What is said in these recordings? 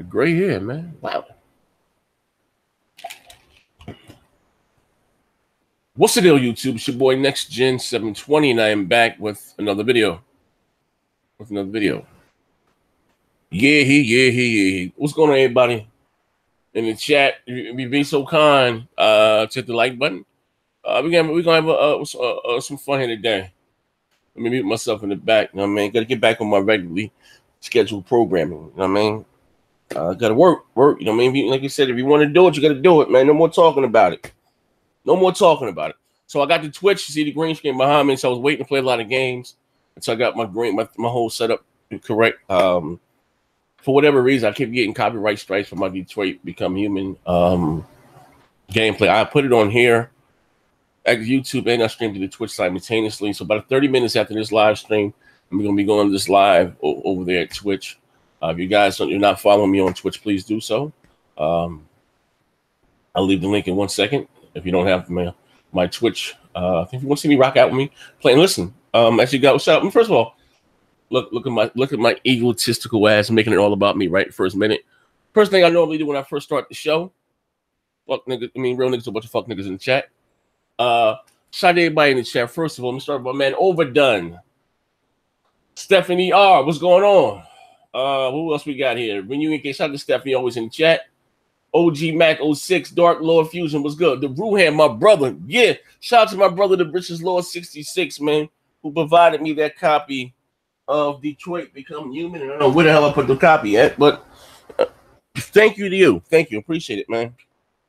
Gray hair, man. Wow. What's the deal, YouTube? It's your boy Next Gen 720, and I am back with another video. Yeah. What's going on, everybody? In the chat, if you be so kind, to hit the like button. We're gonna have some fun here today. Let me mute myself in the back. You know what I mean? Gotta get back on my regularly scheduled programming. You know what I mean? Gotta work. You know what I mean? Like you said, if you want to do it, you gotta do it, man. No more talking about it. So I got the Twitch. You see the green screen behind me. So I was waiting to play a lot of games. And so I got my whole setup correct. For whatever reason, I kept getting copyright strikes for my Detroit Become Human gameplay. I put it on here at YouTube, and I streamed to the Twitch simultaneously. So about 30 minutes after this live stream, I'm going to be going this live over there at Twitch. If you guys you're not following me on Twitch, please do so. I'll leave the link in 1 second. If you don't have my Twitch, if you want to see me rock out with me, play and listen. Actually, shout out. First of all, look at my egotistical ass making it all about me right first minute. First thing I normally do when I first start the show, real niggas, a bunch of fuck niggas in the chat. Shout out to everybody in the chat. First of all, let me start with my man Overdone, Stephanie R. What's going on? Who else we got here? Renewing case. Shout out to Stephanie, always in the chat. OG Mac 06, Dark Lord Fusion was good. The Ruhan, my brother. Yeah. Shout out to my brother, the British Lord 66, man, who provided me that copy of Detroit Become Human. And I don't know where the hell I put the copy at, but thank you to you. Thank you. Appreciate it, man.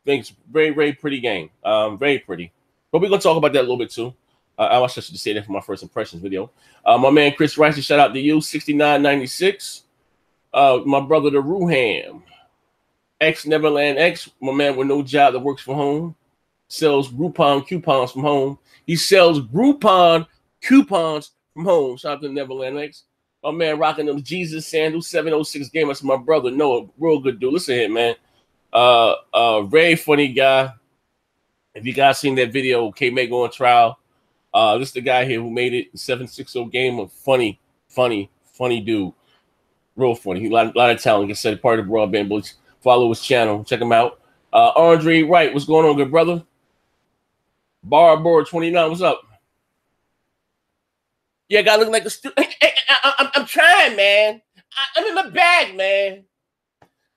Thanks. Very, very pretty game. Very pretty. But we're going to talk about that a little bit too. I should say that for my first impressions video. My man Chris Rice, shout out to you, 6996. My brother, the Ruham. X Neverland X, my man with no job that works from home, sells Groupon coupons from home. He sells Groupon coupons from home. Shout out to Neverland X. My man rocking them Jesus sandals, 706 Gamer. That's my brother Noah, real good dude. Listen here, man. Very funny guy. If you guys seen that video, K-Meg on trial, this is the guy here who made it. 760 Gamer, funny dude, real funny. He a lot of talent. Like I said, part of the Broadband Bullets. Follow his channel. Check him out. Andre Wright, what's going on, good brother? Barboard 29, what's up? Yeah, guy looking like a I'm trying, man. I'm in my bag, man.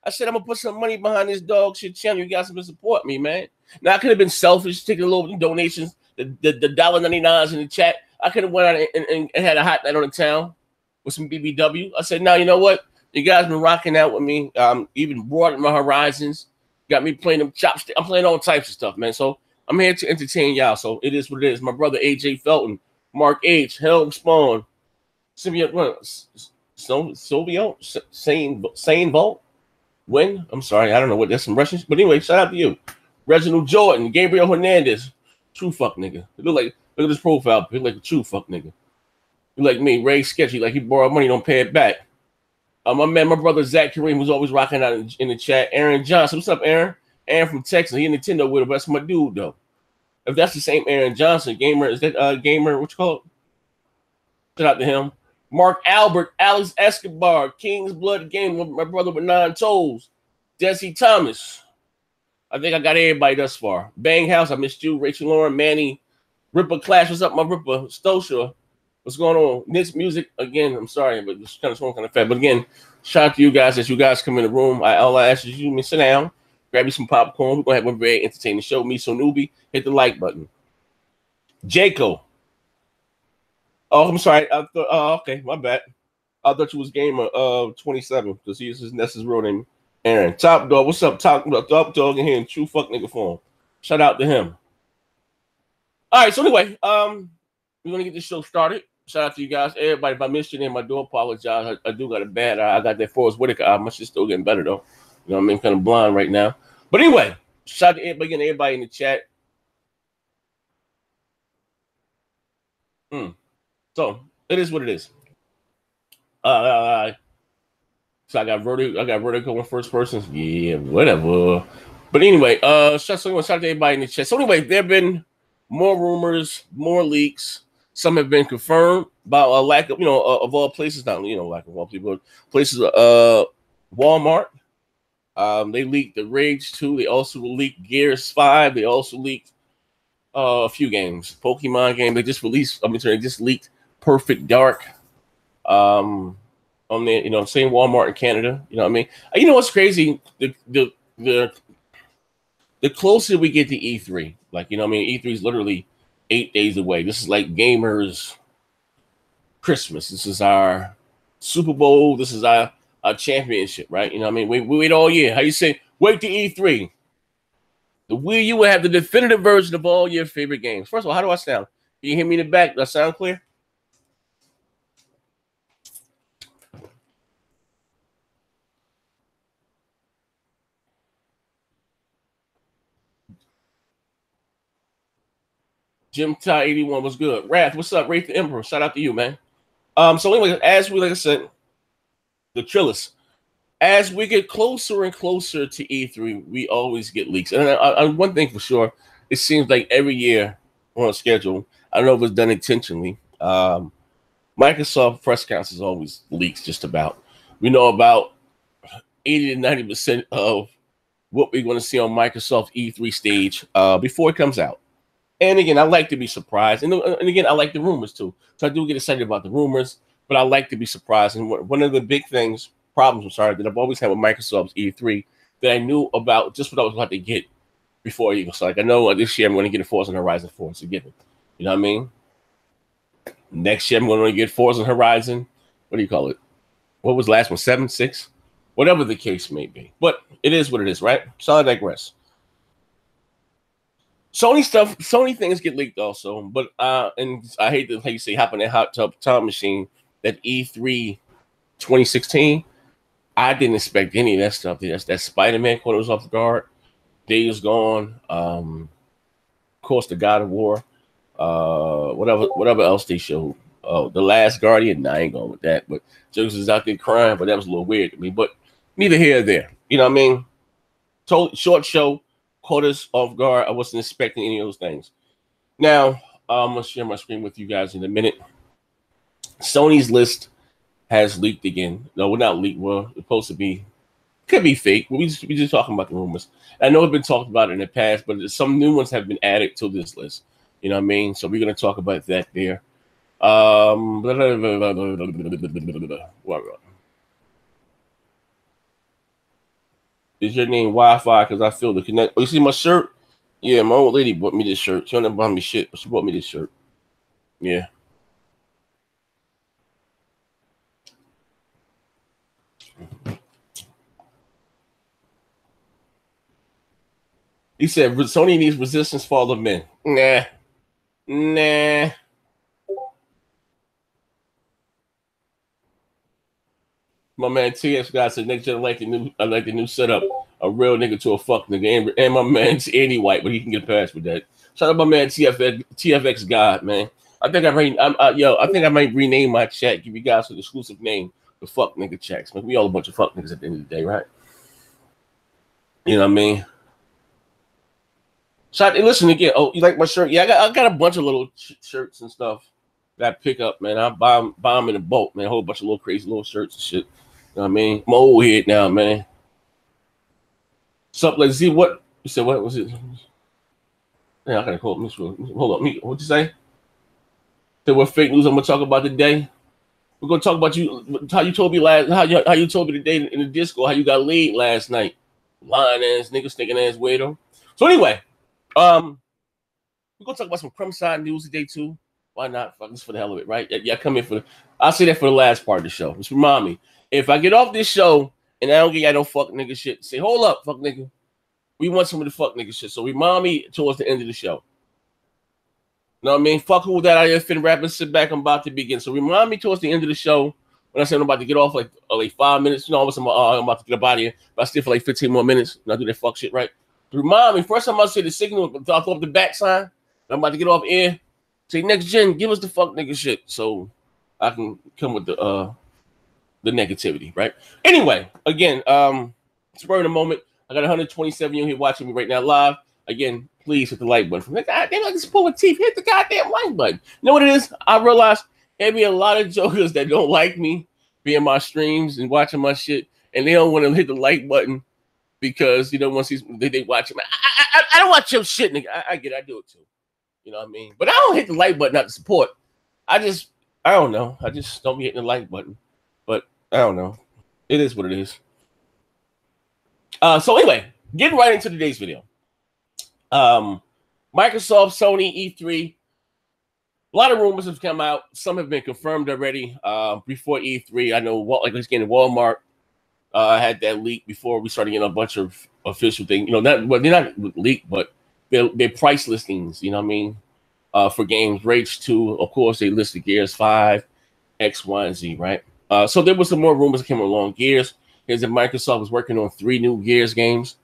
I said I'm gonna put some money behind this dog shit channel. You guys have been support me, man. Now I could have been selfish, taking a little donations, the $1.99s in the chat. I could have went out and had a hot night on the town with some BBW. I said, now you know what? You guys been rocking out with me. Even broadened my horizons. Got me playing them chopsticks. I'm playing all types of stuff, man. So I'm here to entertain y'all. So it is what it is. My brother AJ Felton, Mark H, Helm Spawn, Sylvio, Sane Vault. When? I'm sorry, I don't know what that's some Russians. But anyway, shout out to you. Reginald Jordan, Gabriel Hernandez, true fuck nigga. Look at this profile. He look like a true fuck nigga. You like me, Ray Sketchy, like he borrowed money, don't pay it back. My man, my brother Zach Kareem, who's always rocking out in the chat. Aaron Johnson, what's up, Aaron? Aaron from Texas. He in Nintendo with him. That's my dude, though. If that's the same Aaron Johnson, gamer, is that gamer? What you call it? Shout out to him. Mark Albert, Alex Escobar, King's Blood Game, my brother with 9 toes. Desi Thomas. I think I got everybody thus far. Bang House, I missed you. Rachel Lauren, Manny, Ripper Clash. What's up, my Ripper? Stosha. What's going on? This music, again, I'm sorry, but it's kind of small, kind of fat. But again, shout out to you guys as you guys come in the room. All I ask is you sit down, grab you some popcorn. We're going to have a very entertaining show. Me, so newbie, hit the like button. Jaco. Oh, I'm sorry. Okay, my bad. I thought you was Gamer 27 because that's his real name. Aaron. Top Dog, what's up? Top Dog in here in true fuck nigga form. Shout out to him. All right, so anyway, we're going to get this show started. Shout out to you guys. Everybody, if I missed your name, I do apologize. I do got a bad eye. I got that Forrest Whitaker eye. My shit's still getting better, though. You know what I mean? Kind of blind right now. But anyway, shout out to everybody in the chat. So, it is what it is. So, I got Vertigo in first person. Yeah, whatever. But anyway, shout out to everybody in the chat. So anyway, there have been more rumors, more leaks. Some have been confirmed by a lack of, of all places, not, lack of all people, places, Walmart They leaked the Rage 2. They also leaked Gears 5. They also leaked a few games, Pokemon game. They just released. They just leaked Perfect Dark. On the, you know, same Walmart in Canada. You know what I mean? You know what's crazy? The closer we get to E3, like, you know what I mean? E3 is literally 8 days away. This is like gamers' Christmas. This is our Super Bowl. This is our championship, right? You know what I mean? We wait all year. How you say? Wait to E3. The Wii U will have the definitive version of all your favorite games. First of all, how do I sound? Can you hear me in the back? Do I sound clear? Jim Ty 81 was good. Wrath, what's up? Wraith the Emperor. Shout out to you, man. So anyway, like I said, the Trillis. As we get closer and closer to E3, we always get leaks. And one thing for sure, it seems like every year on a schedule, I don't know if it's done intentionally. Microsoft press conferences always leaks just about. We know about 80 to 90% of what we're going to see on Microsoft E3 stage before it comes out. And again, I like to be surprised. And again, I like the rumors too. So I do get excited about the rumors, but I like to be surprised. And one of the big problems, that I've always had with Microsoft's E3 that I knew about just what I was about to get before even. So like, I know this year I'm going to get a Forza Horizon 4. It's a given. You know what I mean? Next year I'm going to get Forza Horizon. What do you call it? What was the last one? 7, 6? Whatever the case may be. But it is what it is, right? So I digress. Sony things get leaked also, but and I hate to, like you say, hop on that hot tub time machine. That E3 2016, I didn't expect any of that stuff. That Spider-Man caught us off guard. Days Gone, of course, the God of War, whatever else they showed. The Last Guardian. Nah, I ain't going with that. But Jokes is out there crying, but that was a little weird to me. But neither here or there. You know what I mean? Short show. Caught us off guard. I wasn't expecting any of those things. Now, I'm going to share my screen with you guys in a minute. Sony's list has leaked again. No, we're not leaked. Well, it's supposed to be, could be fake. We just talking about the rumors. I know it's been talked about in the past, but some new ones have been added to this list. You know what I mean? So we're going to talk about that there. Is your name Wi-Fi? Because I feel the connect. Oh, you see my shirt? Yeah, my old lady bought me this shirt. She don't buy me shit, but she bought me this shirt. Yeah. He said Sony needs resistance for all the men. Nah. My man TS guy said next gen I like the new setup. A real nigga to a fuck nigga. And my man's Andy White, but he can get past with that. Shout out my man TFX God, man. I think I might rename my chat, give you guys an exclusive name, the fuck nigga checks. Man, we all a bunch of fuck niggas at the end of the day, right? You know what I mean? Listen again. Oh, you like my shirt? Yeah, I got a bunch of little shirts and stuff that I pick up, man. I buy them in a bulk, man. A whole bunch of little crazy little shirts and shit. You know what I mean? I'm old head now, man. Something like, see what you said? What was it? Yeah, I gotta call me. Hold on, what'd you say? Say what fake news I'm gonna talk about today? We're gonna talk about how you told me today in the disco how you got laid last night. Lying ass nigga, stinking ass weirdo. So anyway, we're gonna talk about some crumb side news today too. Why not? Fuck this for the hell of it, right? Yeah, come in I'll say that for the last part of the show. Just remind me. If I get off this show and I don't get y'all no fuck nigga shit, say, hold up, fuck nigga. We want some of the fuck nigga shit. So remind me towards the end of the show. You know what I mean? Fuck who that I have fin rap and sit back. I'm about to begin. So remind me towards the end of the show when I say I'm about to get off like 5 minutes. You know, I'm about to get up out of here. But I stay for like 15 more minutes. And I do that fuck shit, right? Remind me. First time I say the signal, I'll throw up the back sign. I'm about to get off air. Say, next gen, give us the fuck nigga shit. So I can come with the negativity, right? Anyway, again, spur of the moment. I got 127 you here watching me right now live. Again, please hit the like button. God damn, like this pull with teeth. Hit the goddamn like button. You know what it is? I realize there'll be a lot of jokers that don't like me being my streams and watching my shit, and they don't want to hit the like button because once they watch him, I don't watch your shit, nigga. I get it, I do it too. You know what I mean? But I don't hit the like button not to support. I don't know. I just don't be hitting the like button. But I don't know. It is what it is. So anyway, getting right into today's video. Microsoft, Sony, E3. A lot of rumors have come out. Some have been confirmed already. Before E3, I know Walmart had that leak before we started getting a bunch of official things. They're not leaked, but they're price listings. You know what I mean? For games, Rage 2, of course, they listed Gears 5, X, Y, and Z, right? So there was some more rumors that came along. Gears, is that Microsoft was working on 3 new Gears games,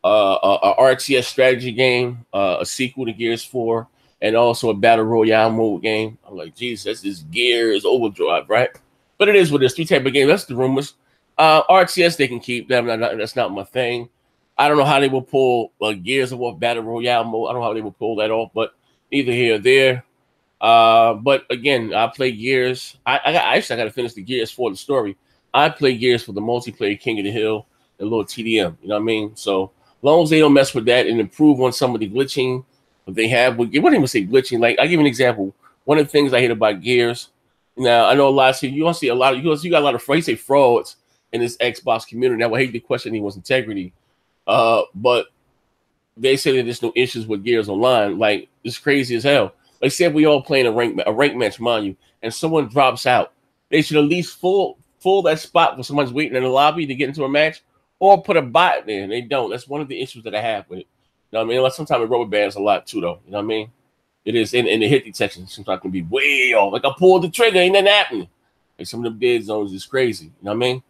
a RTS strategy game, a sequel to Gears 4, and also a battle royale mode game. I'm like, Jesus, that's just Gears Overdrive, right? But it is what it is. 3 type of games. That's the rumors. RTS they can keep. That's not my thing. I don't know how they will pull Gears of War battle royale mode. I don't know how they will pull that off, but neither here or there. But again, I play Gears. I got to finish the Gears for the story. I play Gears for the multiplayer, King of the Hill, and a little TDM. You know what I mean? So as long as they don't mess with that and improve on some of the glitching that they have, it wouldn't even say glitching. Like, I'll give you an example. One of the things I hate about Gears. Now I know a lot of you don't see a lot of you got a lot of frauds in this Xbox community. Now I hate to question anyone's integrity, but they say that there's no issues with Gears Online. Like, it's crazy as hell. Like, say if we all playing a rank match, mind you, and someone drops out, they should at least full that spot when someone's waiting in the lobby to get into a match, or put a bot there. And they don't. That's one of the issues that I have with it. You know what I mean? Like, sometimes it rubber bands a lot too, though. You know what I mean? It is in the hit detection. Sometimes it can be way off. Like, I pulled the trigger, ain't nothing happening. Like, some of them dead zones is crazy. You know what I mean?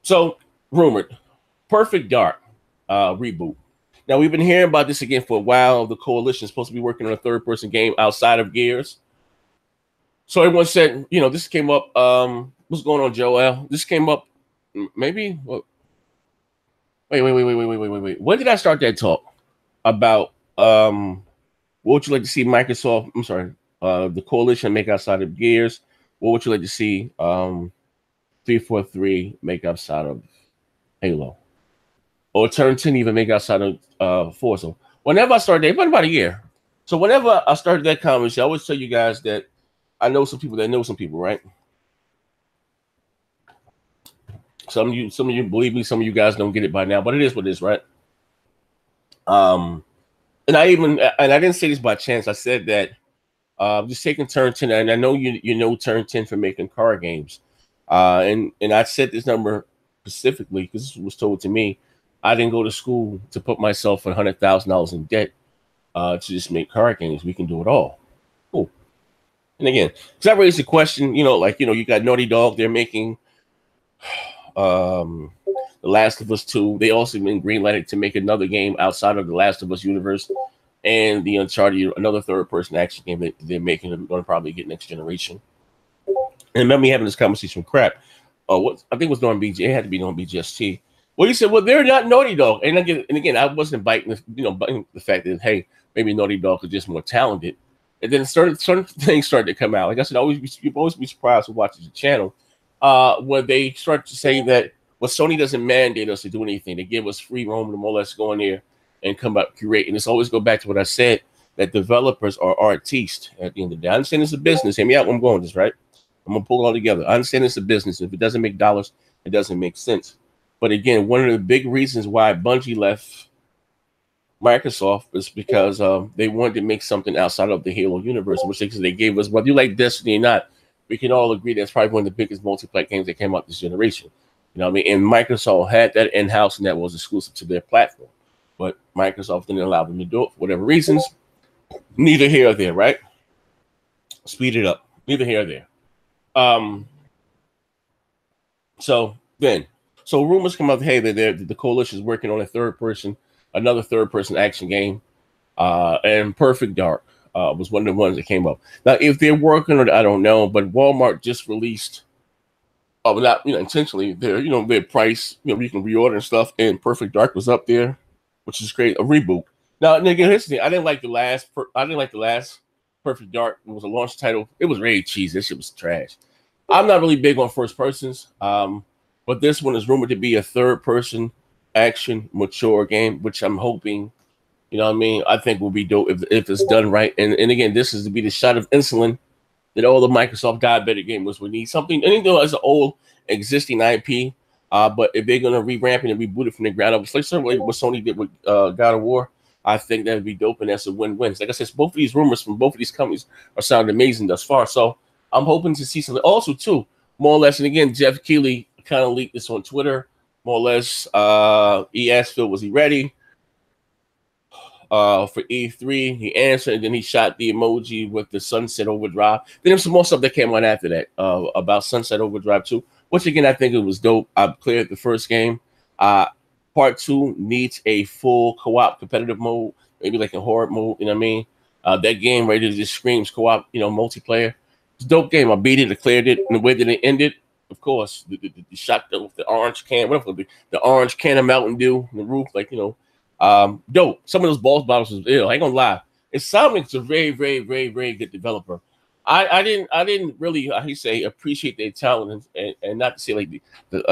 So, rumored, Perfect Dark reboot. Now, we've been hearing about this again for a while. The Coalition is supposed to be working on a third-person game outside of Gears. So everyone said, this came up. What's going on, Joel? This came up maybe. Wait. When did I start that talk about what would you like to see Microsoft? I'm sorry, the Coalition make outside of Gears? What would you like to see 343 make outside of Halo? Or Turn 10 even make outside of Forza. Whenever I started, it's been about a year. So whenever I started that conversation, I always tell you guys that I know some people that know some people, right? Some of you believe me, some of you guys don't get it by now, but it is what it is, right? And I didn't say this by chance. I said that just taking Turn 10, and I know you know Turn 10 for making car games. And I said this number specifically because this was told to me. I didn't go to school to put myself $100,000 in debt to just make car games. We can do it all. Cool. And again, because I raised the question, you got Naughty Dog. They're making The Last of Us 2. They also been greenlighted to make another game outside of the Last of Us universe, and the Uncharted, another third-person action game that they're making. They're going to probably get next generation. And remember me having this conversation with Crap. I think it was on BG. It had to be on BGST. Well, he said, well, they're not Naughty Dog. And again, I wasn't biting the fact that, hey, maybe Naughty Dog is just more talented. And then certain things started to come out. Like I said, you'll always be surprised who watches the channel when they start to say that, well, Sony doesn't mandate us to do anything. They give us free roam to more or less go in there and come out curate. And it's always go back to what I said, that developers are artistes at the end of the day. I understand it's a business. Hear me out where I'm going with this, right? I'm going to pull it all together. I understand it's a business. If it doesn't make dollars, it doesn't make sense. But again, one of the big reasons why Bungie left Microsoft is because they wanted to make something outside of the Halo universe, which they gave us, whether you like Destiny or not, we can all agree that's probably one of the biggest multiplayer games that came out this generation. You know what I mean? And Microsoft had that in-house, and that was exclusive to their platform. But Microsoft didn't allow them to do it for whatever reasons. Neither here or there, right? Speed it up. Neither here or there. So rumors come out, hey, that the Coalition is working on another third-person action game, and Perfect Dark was one of the ones that came up. Now, if they're working on it, I don't know, but Walmart just released, not intentionally, their price, you can reorder and stuff, and Perfect Dark was up there, which is great, a reboot. Now, nigga, here's the thing, I didn't like the last Perfect Dark. It was a launch title. It was really cheesy. That shit was trash. I'm not really big on first persons. But this one is rumored to be a third person action, mature game, which I'm hoping, you know what I mean, I think will be dope if it's done right. And again, this is to be the shot of insulin that all the Microsoft diabetic gamers would need. Something, anything as an old existing IP, but if they're going to revamp it and reboot it from the ground up, it's like certainly what Sony did with God of War, I think that would be dope, and that's a win-win. Like I said, both of these rumors from both of these companies are sounding amazing thus far. So I'm hoping to see something. Also, too, more or less, and again, Jeff Keighley kind of leaked this on Twitter, more or less. He asked Phil, was he ready for E3? He answered, and then he shot the emoji with the Sunset Overdrive. Then there's some more stuff that came on after that about Sunset Overdrive 2, which again, I think it was dope. I cleared the first game. Part 2 needs a full co-op competitive mode, maybe like a horror mode, you know what I mean? That game right there just screams co-op, you know, multiplayer. It's a dope game. I beat it, I cleared it, and the way that it ended, of course, the shot with the orange can, whatever, the orange can of Mountain Dew on the roof, like, you know, dope. Some of those boss battles was ill. I ain't gonna lie. Sonic's a very, very, very, very good developer. I didn't really, how you say, appreciate their talent, and not to say like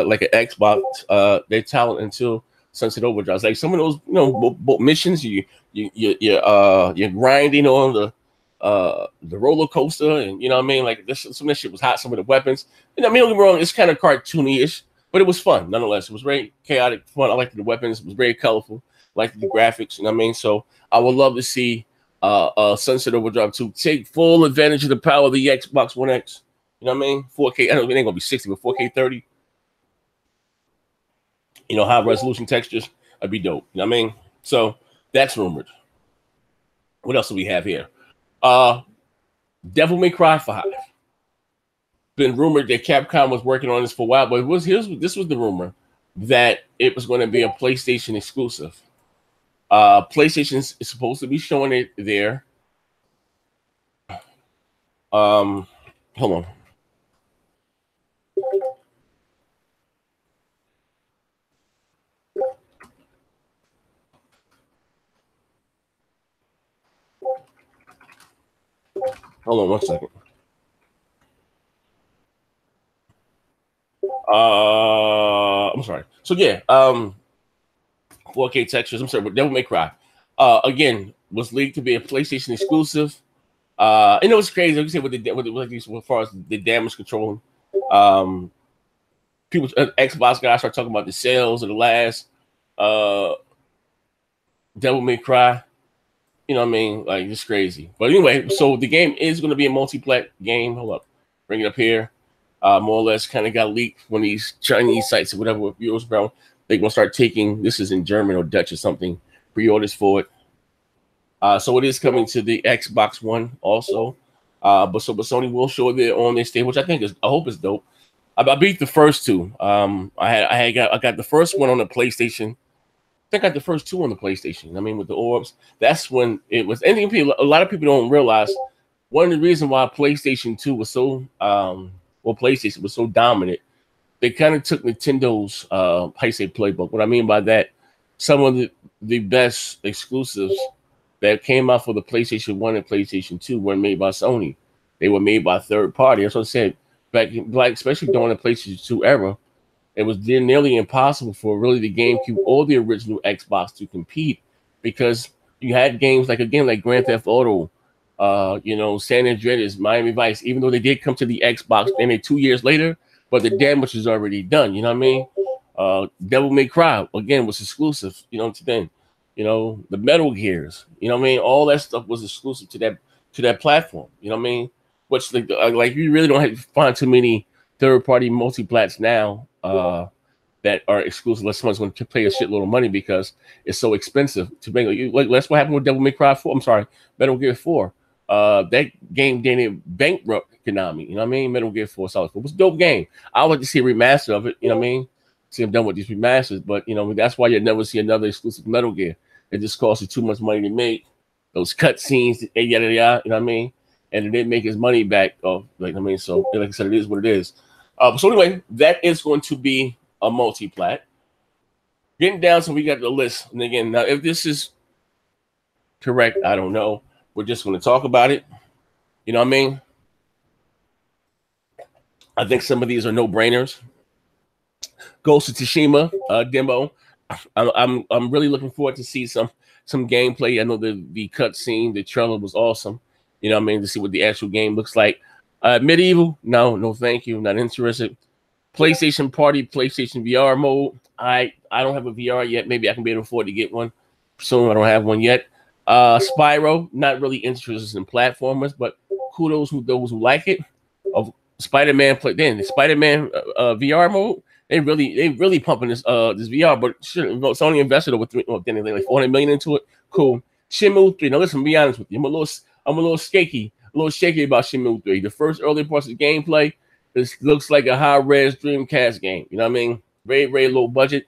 like an Xbox, their talent until Sunset Overdrive. Like some of those, you know, missions you're grinding on the roller coaster, and you know what I mean. Like this, some of that shit was hot. Some of the weapons, you know, I mean, don't get me wrong, it's kind of cartoony-ish, but it was fun nonetheless. It was very chaotic, fun. I liked the weapons. It was very colorful. I liked the graphics. You know what I mean. So I would love to see Sunset Overdrive 2 take full advantage of the power of the Xbox One X. You know what I mean? 4K. I don't think it ain't gonna be 60, but 4K 30. You know, high resolution textures. That'd be dope. You know what I mean? So that's rumored. What else do we have here? Devil May Cry 5. Been rumored that Capcom was working on this for a while, but this was the rumor that it was going to be a PlayStation exclusive. PlayStation is supposed to be showing it there. Hold on. Hold on 1 second. I'm sorry. So yeah, 4K textures. I'm sorry, but Devil May Cry. Again, was leaked to be a PlayStation exclusive. And it was crazy. Like you said, with as far as the damage control. People, Xbox guys start talking about the sales of the last Devil May Cry. You know what I mean? Like, it's crazy. But anyway, so the game is going to be a multi-plat game. Hold up. Bring it up here. More or less kind of got leaked when these Chinese sites or whatever with euros brown. They're going to start taking, this is in German or Dutch or something, pre-orders for it. So it is coming to the Xbox One also. But Sony will show it on their stage, which I hope is dope. I beat the first two. I got the first one on the PlayStation. I think I got the first two on the PlayStation. I mean, with the orbs, that's when it was. And a lot of people don't realize one of the reasons why PlayStation 2 was so, PlayStation was so dominant. They kind of took Nintendo's playbook. What I mean by that, some of the best exclusives that came out for the PlayStation 1 and PlayStation 2 weren't made by Sony. They were made by third party. That's what I said. Especially during the PlayStation 2 era, it was nearly impossible for really the GameCube or the original Xbox to compete because you had games like Grand Theft Auto, San Andreas, Miami Vice, even though they did come to the Xbox and 2 years later, but the damage was already done. You know what I mean? Devil May Cry, again, was exclusive, to then. The Metal Gears, you know what I mean? All that stuff was exclusive to that platform. You know what I mean? Which like you really don't have to find too many third-party multi-plats now that are exclusive unless someone's going to pay a shitload of money because it's so expensive to make. Like that's what happened with Devil May Cry 4. I'm sorry, Metal Gear 4. That game didn't bankrupt Konami. You know what I mean? Metal Gear 4 Solid 4 it was a dope game. I would like to see a remaster of it. You know what I mean? See them done with these remasters, but that's why you'll never see another exclusive Metal Gear. It just costs you too much money to make those cutscenes, yada yada yada. You know what I mean? And it didn't make his money back. So like I said, it is what it is. So anyway, that is going to be a multi-plat. Getting down, so we got the list. And again, now if this is correct, I don't know. We're just going to talk about it. You know what I mean? I think some of these are no-brainers. Ghost of Tsushima demo. I'm really looking forward to see some gameplay. I know the cutscene, the trailer was awesome. You know what I mean? To see what the actual game looks like. Medieval, no, thank you, not interested. PlayStation Party, PlayStation VR mode. I don't have a VR yet. Maybe I can be able to afford to get one soon. I don't have one yet. Spyro, not really interested in platformers, but kudos to those who like it. Of Spider-Man, the Spider-Man VR mode. They really pumping this VR, but Sony invested over like 400 million into it. Cool. Shenmue 3. Now listen, be honest with you. I'm a little shaky about Shenmue 3. The first early parts of the gameplay, this looks like a high-res Dreamcast game. You know what I mean? Very, very low budget.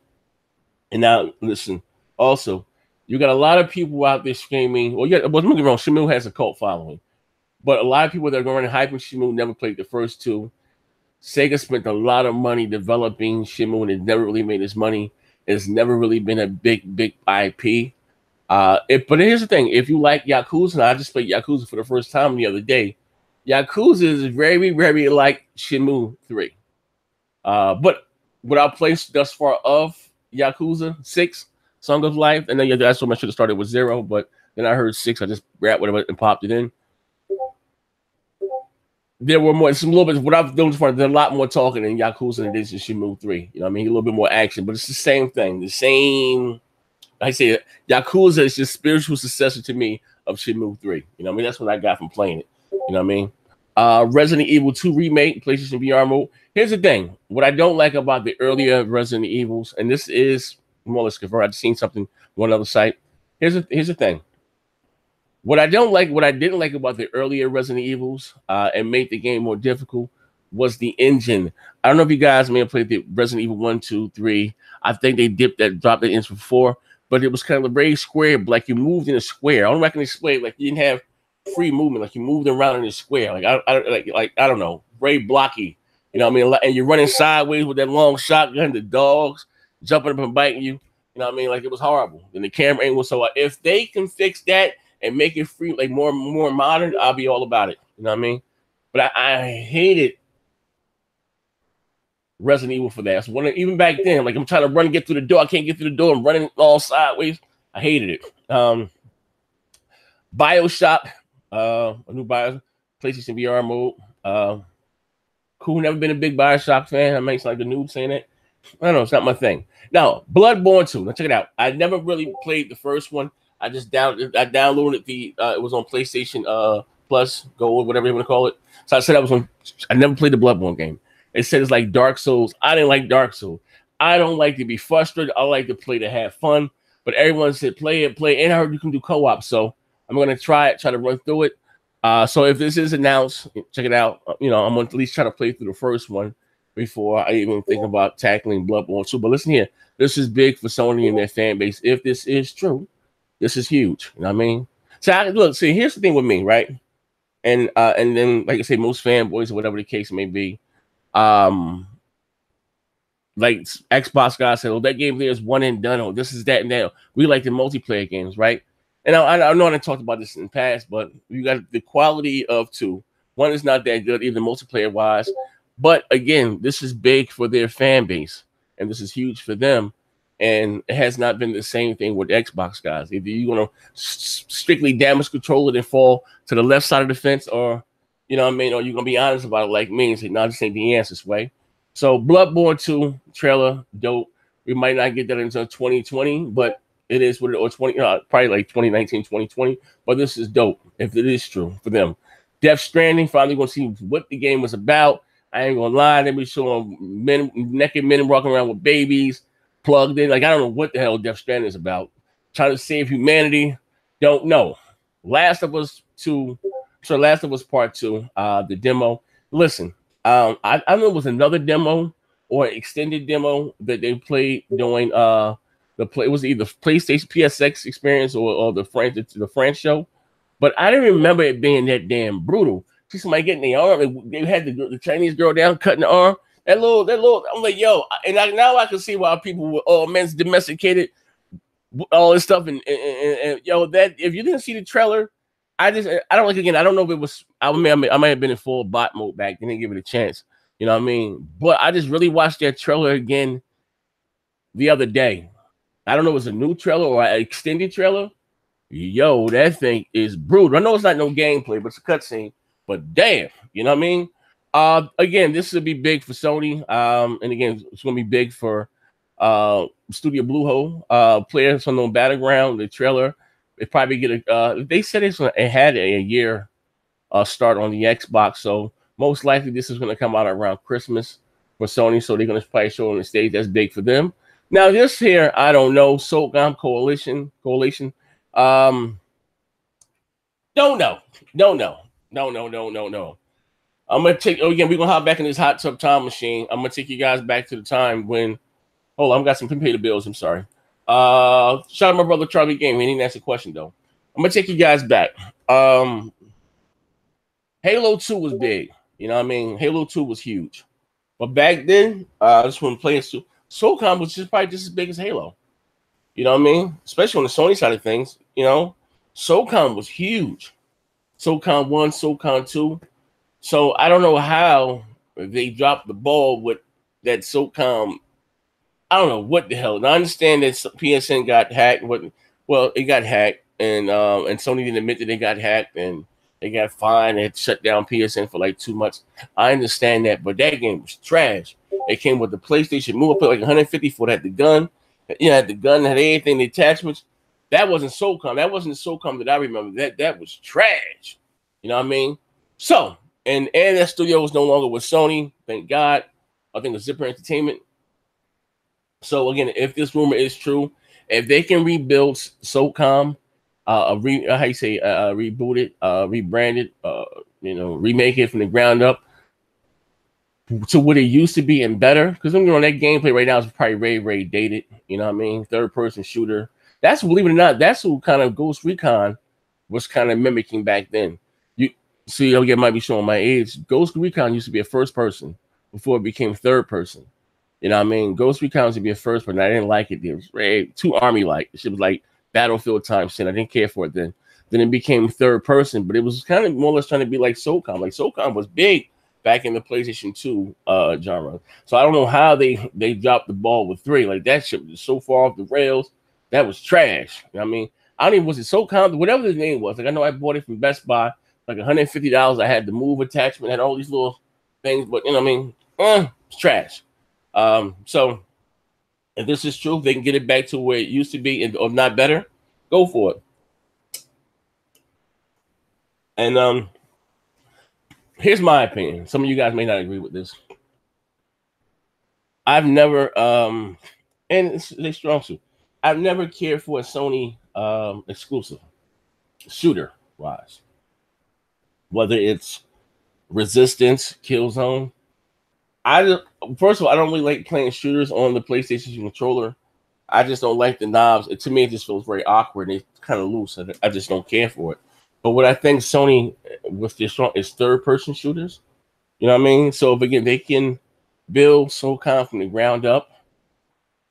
And now listen, also, you got a lot of people out there screaming. Well, don't get me wrong, Shenmue has a cult following, but a lot of people that are going to hype Shenmue never played the first two. Sega spent a lot of money developing Shenmue, and it never really made its money. It's never really been a big IP. But here's the thing: if you like Yakuza, and I just played Yakuza for the first time the other day, Yakuza is very, very like Shenmue 3. But what I played thus far of Yakuza 6, Song of Life, and then that's what I should have started with 0, but then I heard 6. I just grabbed whatever and popped it in. There were more, some little bit. What I've done for, there's a lot more talking in Yakuza than it is in Shenmue 3. You know what I mean? A little bit more action, but it's the same thing. The same. I say Yakuza is just spiritual successor to me of Shenmue 3. You know what I mean? That's what I got from playing it. You know what I mean? Resident Evil 2 remake, PlayStation VR mode. Here's the thing: what I don't like about the earlier Resident Evils, and this is more or less confirmed. I've seen something on another site. Here's the thing. What I didn't like about the earlier Resident Evils and made the game more difficult was the engine. I don't know if you guys may have played the Resident Evil 1, 2, 3. I think they dropped the engine for 4, but it was kind of a very square, like you moved in a square. I don't reckon it's square, like you didn't have free movement, like you moved around in a square. Like I don't know, very blocky. You know what I mean? And you're running sideways with that long shotgun, the dogs jumping up and biting you. You know what I mean? Like it was horrible. And the camera angle. So if they can fix that and make it free, like more modern, I'll be all about it. You know what I mean? But I hated Resident Evil for that. So even back then, like I'm trying to run and get through the door. I can't get through the door. I'm running all sideways. I hated it. BioShock, a new PlayStation VR mode. Cool. Never been a big BioShock fan. I might sound like a noob saying that. I don't know. It's not my thing. Now, Bloodborne 2. Now check it out. I never really played the first one. I downloaded the it was on PlayStation Plus Gold, whatever you want to call it. So I said I never played the Bloodborne game. It said it's like Dark Souls. I didn't like Dark Souls. I don't like to be frustrated. I like to play to have fun. But everyone said play it. And I heard you can do co-op. So I'm gonna try to run through it. So if this is announced, check it out. I'm gonna at least try to play through the first one before I even think about tackling Bloodborne 2. But listen here, this is big for Sony and their fan base. If this is true, this is huge. You know what I mean? So see, here's the thing with me, right? And then, like I say, most fanboys or whatever the case may be, like Xbox guys said, "Oh, that game there is one and done. Oh, this is that and that." We like the multiplayer games, right? And I know I talked about this in the past, but you got the quality of 2. One is not that good, even multiplayer wise. But again, this is big for their fan base, and this is huge for them. And it has not been the same thing with Xbox guys. Either you're going to strictly damage control it and fall to the left side of the fence, or, you know what I mean, or you're going to be honest about it like me and say, no, this ain't the answer, way. So Bloodborne 2 trailer, dope. We might not get that until 2020, but it is what it, or 20, probably like 2019, 2020. But this is dope if it is true for them. Death Stranding, finally going to see what the game was about. I ain't going to lie. They be showing naked men walking around with babies plugged in. Like, I don't know what the hell Death Stranding is about. Trying to save humanity. Don't know. Last of Us Part 2, the demo. Listen, I don't know if it was another demo or extended demo that they played during it was either PlayStation PSX experience or the France show. But I didn't remember it being that damn brutal. See somebody getting the arm, and they had the Chinese girl down cutting the arm. That little, I'm like, yo, and now I can see why people were, oh, man's domesticated, all this stuff, and yo, that if you didn't see the trailer, I don't like, again, I don't know if it was, I might have been in full bot mode back then and give it a chance, you know what I mean? But I just really watched that trailer again the other day, I don't know if it's a new trailer or an extended trailer. Yo, that thing is brutal. I know it's not no gameplay, but it's a cutscene. But damn, you know what I mean? Again, this will be big for Sony. And again, it's gonna be big for Studio Bluehole. Players on the Battleground, the trailer. They probably get a they said it had a year start on the Xbox, so most likely this is gonna come out around Christmas for Sony. So they're gonna probably show on the stage. That's big for them. Now, this here, I don't know, SOCOM coalition. Don't know. No. I'm gonna take again. We're gonna hop back in this hot tub time machine. I'm gonna take you guys back to the time when. Hold on, I've got some pay the bills. I'm sorry. Shout out my brother Charlie Game. He didn't ask a question though. I'm gonna take you guys back. Halo 2 was big. You know what I mean? Halo 2 was huge. But back then, this when playing SOCOM was probably just as big as Halo. You know what I mean? Especially on the Sony side of things. You know, SOCOM was huge. SOCOM 1, SOCOM 2. So I don't know how they dropped the ball with that SOCOM. I don't know what the hell. And I understand that PSN got hacked. Well, it got hacked, and Sony didn't admit that they got hacked, and they got fined. They had to shut down PSN for like 2 months. I understand that, but that game was trash. It came with the PlayStation Move. I put like 150 for it. Had the gun. You know, had the gun, had everything, the attachments. That wasn't SOCOM. That wasn't the SOCOM that I remember. That was trash. You know what I mean? So, and that studio was no longer with Sony. Thank God. I think it was Zipper Entertainment. So again, if this rumor is true, if they can rebuild SOCOM, reboot it, rebrand it, remake it from the ground up to what it used to be and better, because I'm that gameplay right now is probably very dated. You know what I mean? Third person shooter. That's, believe it or not, that's who kind of Ghost Recon was kind of mimicking back then. You see, again, might be showing my age. Ghost Recon used to be a first person before it became third person. You know what I mean? Ghost Recon used to be a first person. I didn't like it. It was too army-like. It was like Battlefield time shit. I didn't care for it then. Then it became third person, but it was kind of more or less trying to be like SOCOM. Like SOCOM was big back in the PlayStation 2 genre. So I don't know how they dropped the ball with 3. Like that shit was so far off the rails. That was trash. You know what I mean? I don't even, was it SOCOM? Whatever the name was. Like I know I bought it from Best Buy, like $150. I had the move attachment, had all these little things, but you know what I mean? It's trash. So if this is true, if they can get it back to where it used to be, or not better, go for it. And here's my opinion. Some of you guys may not agree with this. I've never and they strong suit. I've never cared for a Sony exclusive shooter wise. Whether it's Resistance, Killzone. First of all, I don't really like playing shooters on the PlayStation controller. I just don't like the knobs. To me, it just feels very awkward. It's kind of loose. I just don't care for it. But what I think Sony with their strong is third-person shooters. You know what I mean? So if again they can build SOCOM from the ground up,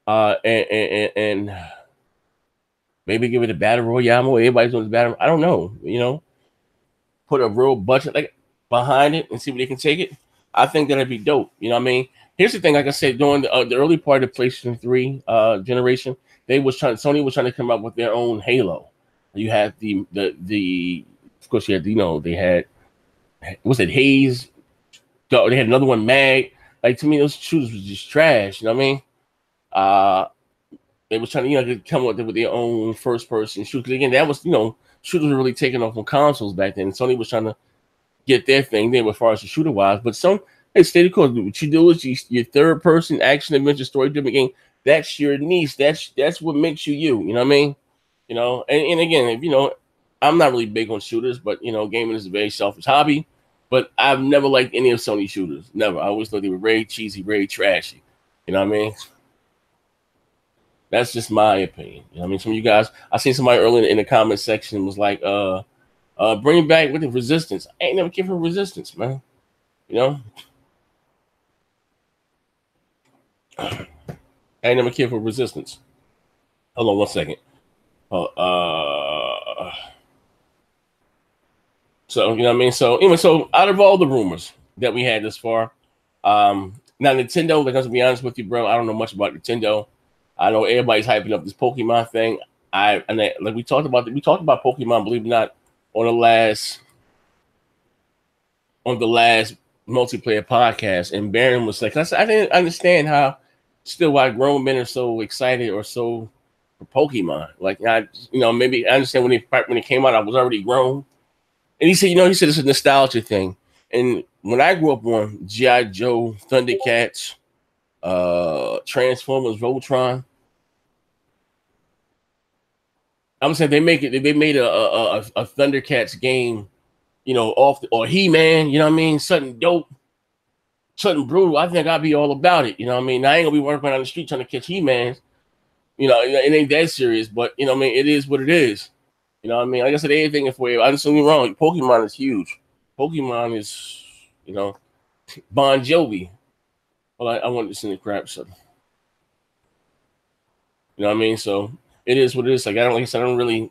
and maybe give it a battle royale. Everybody's doing the battle. I don't know. You know, put a real budget like behind it and see where they can take it. I think that'd be dope. You know what I mean? Here's the thing. Like I said, during the early part of the PlayStation 3 generation, Sony was trying to come up with their own Halo. You had the of course you had, they had, what's it, Haze? They had another one, Mag. Like, to me, those shooters was just trash. You know what I mean? They was trying to, come up with their own first person shoot. Because again, that was, shooters were really taking off on consoles back then. Sony was trying to get their thing there as far as the shooter wise. But hey, stay the course. What you do is your third person action adventure story driven game. That's your niche. That's what makes you. You know what I mean? And again, if I'm not really big on shooters, but gaming is a very selfish hobby. But I've never liked any of Sony shooters. Never. I always thought they were very cheesy, very trashy. You know what I mean? That's just my opinion. You know what I mean? Some of you guys, I seen somebody earlier in the comment section was like, bring back with the Resistance. I ain't never cared for Resistance, man. I ain't never cared for Resistance. Hold on one second. So, you know what I mean? So, anyway, out of all the rumors that we had this far, now Nintendo, like, to be honest with you, bro, I don't know much about Nintendo. I know everybody's hyping up this Pokemon thing. Like we talked about Pokemon, believe it or not, on the last multiplayer podcast, and Baron was like, I didn't understand why grown men are so excited or so for Pokemon. Like, maybe I understand when it came out, I was already grown. And he said, it's a nostalgia thing. And when I grew up on G.I. Joe, Thundercats, Transformers, Voltron, I'm saying they made a Thundercats game, or He-Man, you know what I mean? Something dope, something brutal. I think I'd be all about it. You know what I mean? I ain't gonna be working around the street trying to catch He-Mans. It ain't that serious, but it is what it is. You know what I mean? Like I said, anything is for you. I'm saying wrong. Pokemon is huge. Pokemon is, Bon Jovi. Well, I want this in the crap, so you know what I mean? So it is what it is. Like I said, I don't really.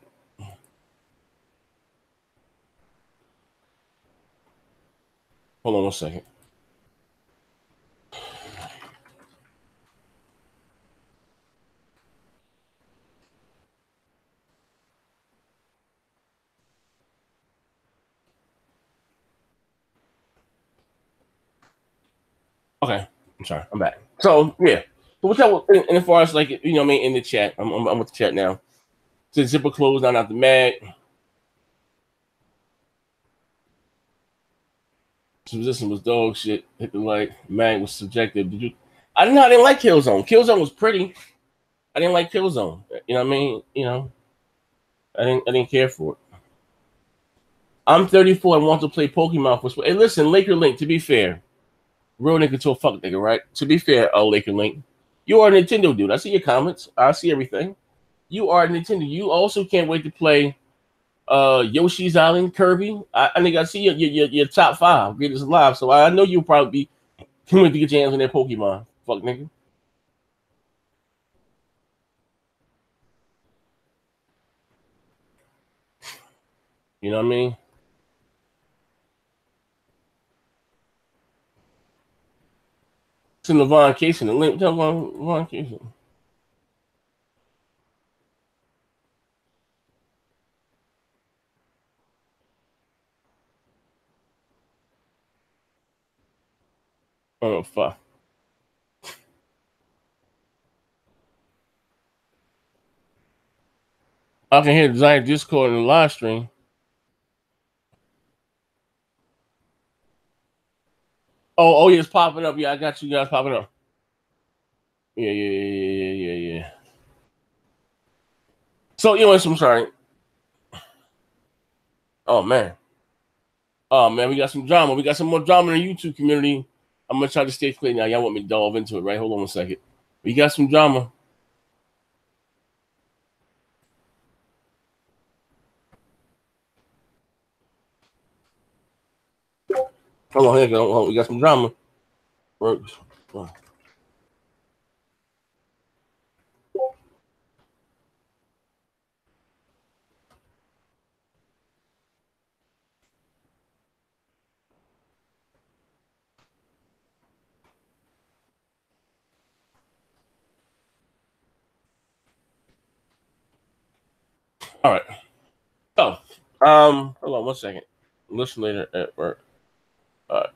Hold on one second. Okay, I'm sorry. I'm back. So yeah. But whichever, and as far as like in the chat, I'm with the chat now. Since zipper closed down out the mag. Resistance was dog shit. Hit the like. Mag was subjective. I didn't like Killzone. Killzone was pretty. I didn't like Killzone. You know what I mean? I didn't care for it. I'm 34 and want to play Pokemon for. Hey, listen, Laker Link. To be fair, real nigga to a fuck nigga, right? To be fair, Laker Link, you are a Nintendo dude. I see your comments. I see everything. You are a Nintendo. You also can't wait to play Yoshi's Island, Kirby. I think I see your top 5 greatest alive. So I know you'll probably be coming to get your hands on their Pokemon. Fuck nigga. You know what I mean? It's in Levon Casey. The link. Tell Levon Casey. Oh fuck. I can hear the Zaire Discord in the live stream. Oh, yeah, it's popping up. Yeah, I got you guys popping up. Yeah. So, I'm sorry. Oh, man, we got some drama. We got some more drama in the YouTube community. I'm going to try to stay clear now. Y'all want me to delve into it, right? Hold on one second. We got some drama. Hold on, here we go. We got some drama. Works. All right. So, hold on one second. Listen later at work. All right.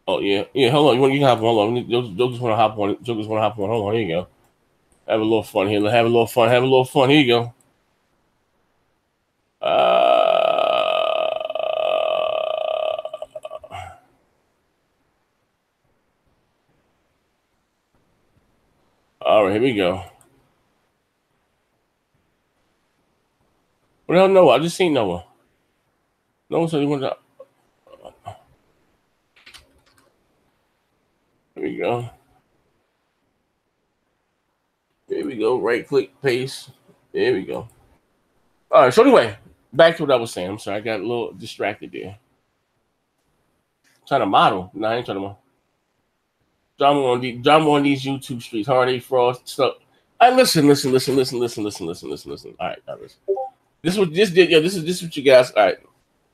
Oh yeah. Hold on. You can hop on. Hold on. Joe just want to hop on. Hold on. Here you go. Have a little fun here. Have a little fun. Here you go. All right. Here we go. What the hell, Noah? I just seen Noah. Noah said he wanted to. Here we go. There we go. Right click, paste. There we go. All right. So anyway, back to what I was saying. I'm sorry. I got a little distracted there. I'm trying to model. No, I ain't trying to model. Drama on these YouTube streets. HARD8 fraud stuff. All right, listen. All right, listen. This is what you guys. All right.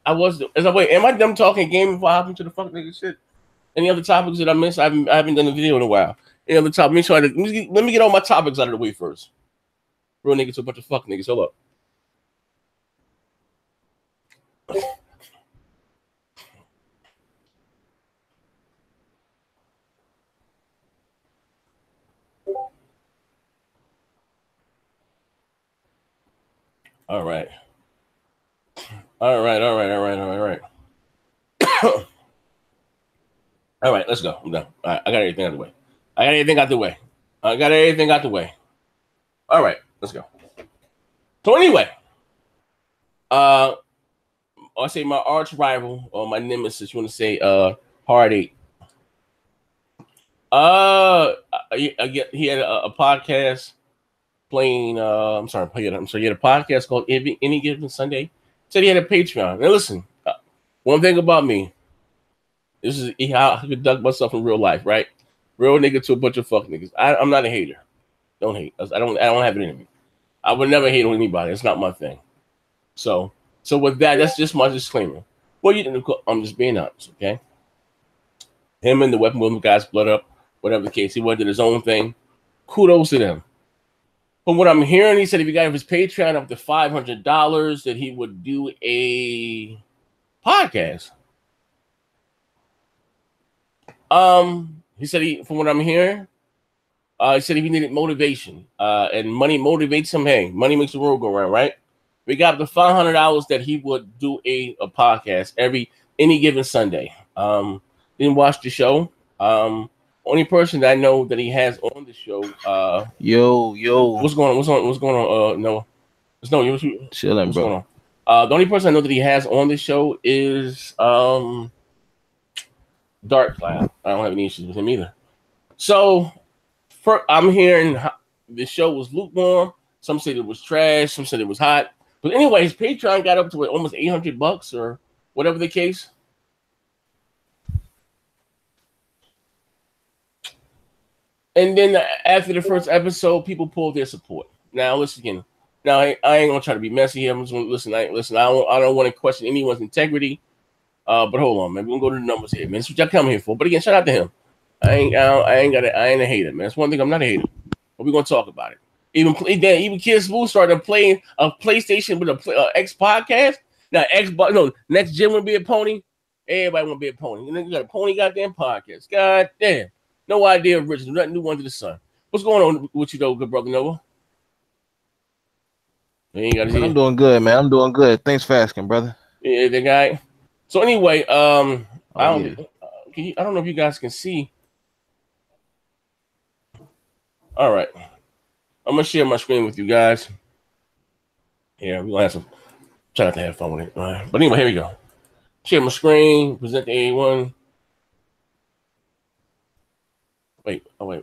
Am I done talking game before I hop into the fuck nigga shit? Any other topics that I missed? I haven't done a video in a while. Any other topic? Let me get all my topics out of the way first. Real niggas to a bunch of fuck niggas. Hold up. All right. All right. All right, let's go. I'm done. All right, I got everything out of the way. All right, let's go. So anyway, I say my arch rival or my nemesis, you want to say HARD8. He had a podcast playing. He had a podcast called Any Given Sunday. Said he had a Patreon. Now listen, one thing about me, this is how I conduct myself in real life, right? Real nigga to a bunch of fuck niggas. I'm not a hater. Don't hate. I don't have it in me. I would never hate on anybody. It's not my thing. So with that, that's just my disclaimer. Well, I'm just being honest, okay? Him and the Weapon Wielding guys blood up, whatever the case. He went did his own thing. Kudos to them. From what I'm hearing, he said if he got his Patreon up to $500, that he would do a podcast. He said from what I'm hearing, he said if he needed motivation, and money motivates him. Hey, money makes the world go round, right? We got up to $500 that he would do a podcast any given Sunday. Didn't watch the show. Only person that I know that he has on the show. Yo. What's going on? Noah. No, chilling, bro. Going on? The only person I know that he has on the show is Dark Cloud. I don't have any issues with him either. So I'm hearing the show was lukewarm. Some said it was trash. Some said it was hot. But anyway, his Patreon got up to almost $800 or whatever the case. And then after the first episode, people pulled their support. Now listen again. Now I ain't gonna try to be messy here. I'm just gonna listen. I don't want to question anyone's integrity. But hold on, man. We're gonna go to the numbers here, man. That's what y'all come here for. But again, shout out to him. I ain't a hater, man. That's one thing I'm not a hater. But we're gonna talk about it. Even Kid Smooth started playing a PlayStation with a X podcast. Now next gen will be a pony. Everybody want to be a pony. And then you got a pony goddamn podcast. God damn. No idea original. Nothing new under the sun. What's going on with you though, good brother Noah? I'm doing good, man. I'm doing good. Thanks for asking, brother. Yeah, the guy. So anyway, I don't know if you guys can see. All right. I'm gonna share my screen with you guys. Yeah, we're gonna try not to have fun with it. All right. But anyway, here we go. Share my screen, present the A1. Wait. Let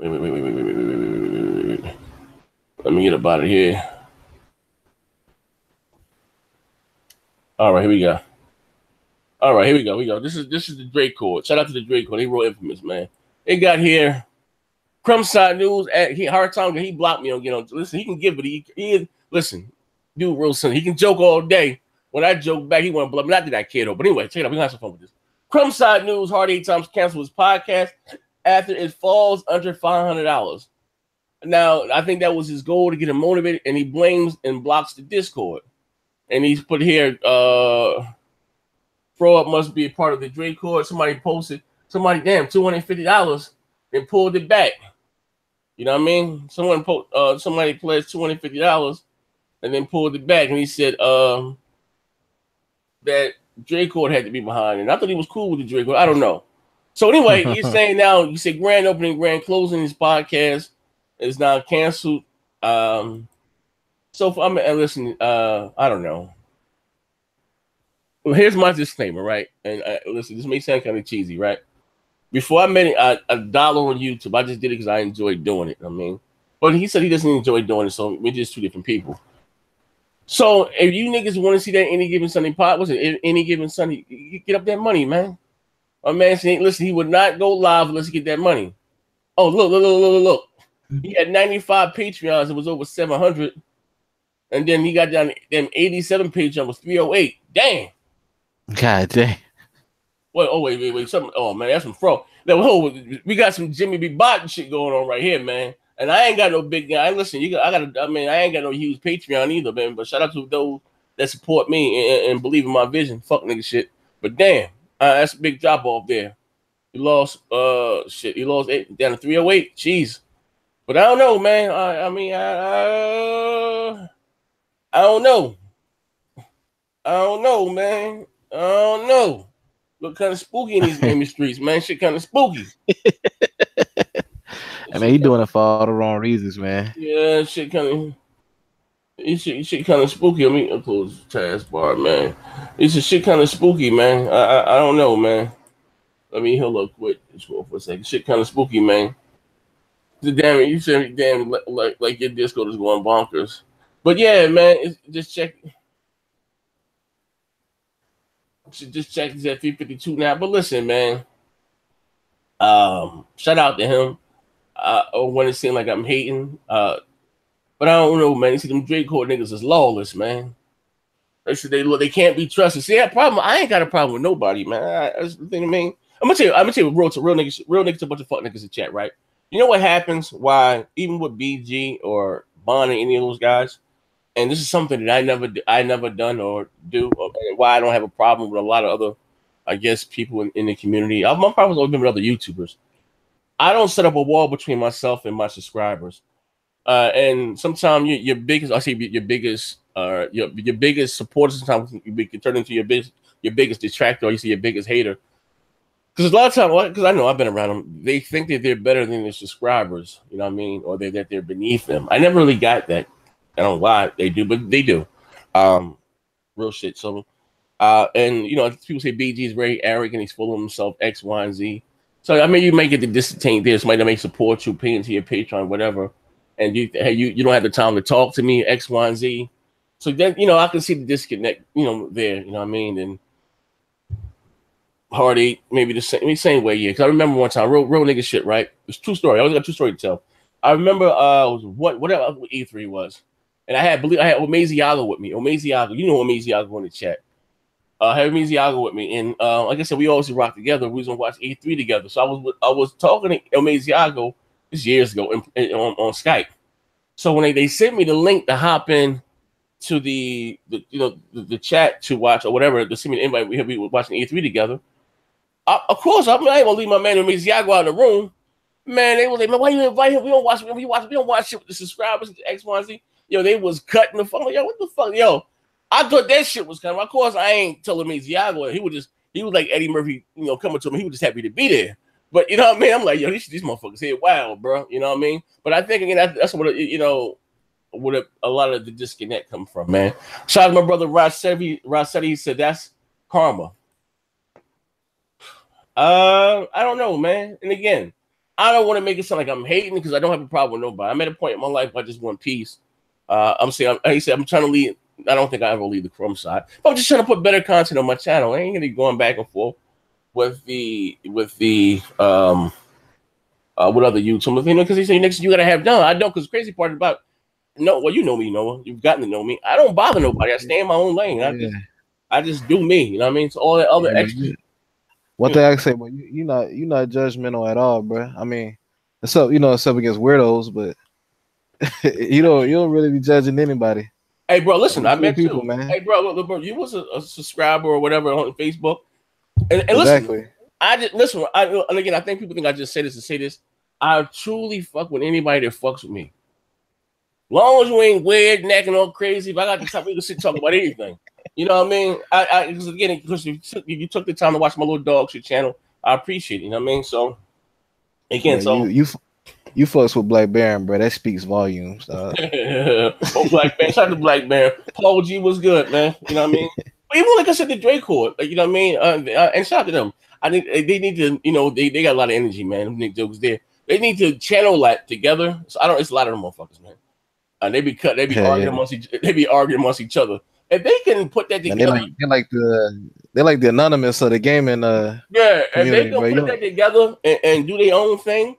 me get up out of here. All right, here we go. We go. This is the Drake Court. Shout out to the Drake Court. They real infamous, man. They got here. Crumbside News at hard time. He blocked me on listen. He can give it. He listen. Dude, real simple. He can joke all day. When I joke back, he want to blow me. Not that kid though. But anyway, check it out. We gonna have some fun with this. Crumbside News HARD8 times canceled his podcast after it falls under $500. Now, I think that was his goal to get him motivated, and he blames and blocks the Discord. And he's put here, Throw Up must be a part of the Drake Court. Somebody posted, $250 and pulled it back. You know what I mean? Somebody pledged $250 and then pulled it back. And he said that Drake Court had to be behind it. And I thought he was cool with the Drake Court. I don't know. So anyway, he's saying now, you say grand opening, grand closing. His podcast is now canceled. Listen, I don't know. Well, here's my disclaimer, right? And listen, this may sound kind of cheesy, right? Before I made a dollar on YouTube, I just did it because I enjoyed doing it. I mean, but he said he doesn't enjoy doing it, so we're just two different people. So if you niggas want to see that Any Given Sunday pod, Any Given Sunday, you get up that money, man. My man said, listen, he would not go live unless he get that money. Oh, look. He had 95 Patreons. It was over 700. And then he got down to them 87 Patreon was 308. Damn. God damn. Wait, oh wait. Something. Oh man, that's some fro. No, we got some Jimmy B. Botton shit going on right here, man. And I ain't got no big guy. Listen, I mean, I ain't got no huge Patreon either, man. But shout out to those that support me and believe in my vision. Fuck nigga shit. But damn, that's a big drop off there. He lost, shit. He lost down to 308. Jeez. But I don't know, man. I mean, I don't know. I don't know, man. I don't know. Look kind of spooky in these gaming streets, man. Shit kind of spooky. I mean, he doing it for all the wrong reasons, man. Yeah, shit kind of spooky. I mean, I'll close the taskbar, man. It's shit kind of spooky, man. I don't know, man. Let me heal up quick. Just hold for a second. Shit kind of spooky, man. Damn it, you said damn like your Discord is going bonkers. But yeah, man, just check. Just check he's at 352 now. But listen, man. Shout out to him. When it seemed like I'm hating. But I don't know, man. You see them Drake Court niggas is lawless, man. They said they can't be trusted. See that problem? I ain't got a problem with nobody, man. That's the thing I mean. I'm gonna tell you real niggas, a bunch of fuck niggas in chat, right? You know what happens? Why even with BG or Bond and any of those guys, and this is something that I never done or do, or why I don't have a problem with a lot of other, I guess, people in the community. My problem's always been with other YouTubers. I don't set up a wall between myself and my subscribers. And sometimes your biggest supporter sometimes can turn into your biggest detractor, or you see your biggest hater. Because a lot of times, because I know I've been around them, they think that they're better than their subscribers, you know what I mean, or that they're beneath them. I never really got that. I don't know why they do, but they do. Real shit. So, and you know, people say BG is very arrogant. He's full of himself, X, Y, and Z. So I mean, you may get the disdain there. Somebody that may support you, pay into your Patreon, whatever, and you don't have the time to talk to me, X, Y, and Z. So then, you know, I can see the disconnect, you know, there. You know what I mean? And HARD8, maybe the same way, yeah. Because I remember one time, real nigga shit, right? It's a true story. I always got a true story to tell. I remember whatever E3 was, and I had Omaziago with me. Omaziago, you know Omaziago in the chat. I had Omaziago with me, and like I said, we always rock together. We was gonna watch E3 together. So I was talking to Omaziago this years ago on Skype. So when they sent me the link to hop in to the chat to watch or whatever, to send me the invite, we were watching E3 together. Of course, I ain't gonna leave my man Omaziago out of the room. Man, they was like, man, why you invite him? We don't watch shit with the subscribers, X, Y, Z. Yo, they was cutting the phone. Yo, what the fuck? Yo, I thought that shit was coming. Of course, I ain't telling Omaziago. He was like Eddie Murphy, you know, coming to him. He was just happy to be there. But you know what I mean? I'm like, yo, these motherfuckers here, wow, bro. You know what I mean? But I think again, that's what a lot of the disconnect come from, man. Shout out to my brother Rossetti. He said that's karma. I don't know, man. And again, I don't want to make it sound like I'm hating because I don't have a problem with nobody. I'm at a point in my life where I just want peace. I'm trying to lead. I don't think I ever leave the crumb side, but I'm just trying to put better content on my channel. I ain't gonna be going back and forth with the with other YouTubers, you know, because he said next you gotta have done. I don't, because the crazy part about you know me, Noah. You've gotten to know me. I don't bother nobody. I stay in my own lane. I just do me. You know what I mean? So all that other extra. One thing I can say, well, you're not judgmental at all, bro. I mean, it's up against weirdos, but you don't really be judging anybody. Hey, bro, listen, I met people, you, man. Hey, bro, you was a subscriber or whatever on Facebook, and exactly. listen. And again, I think people think I just say this to say this. I truly fuck with anybody that fucks with me. Long as you ain't weird, necking all crazy, if I got the time, we can sit and talk about anything. You know what I mean? Because you took the time to watch my little dog shit channel, I appreciate it. You know what I mean? So again, you fucks with Black Baron, bro. That speaks volumes. Oh, Black Baron, shout out to Black Baron. Paul G was good, man. You know what I mean? But even like I said, the Drake Court, you know what I mean? And shout out to them. I think they need to, you know, they got a lot of energy, man. Them Nick jokes there. They need to channel that together. So it's a lot of them motherfuckers, man. They be arguing amongst each other. If they can put that together, they're like the anonymous of the gaming. If they can put that together and do their own thing,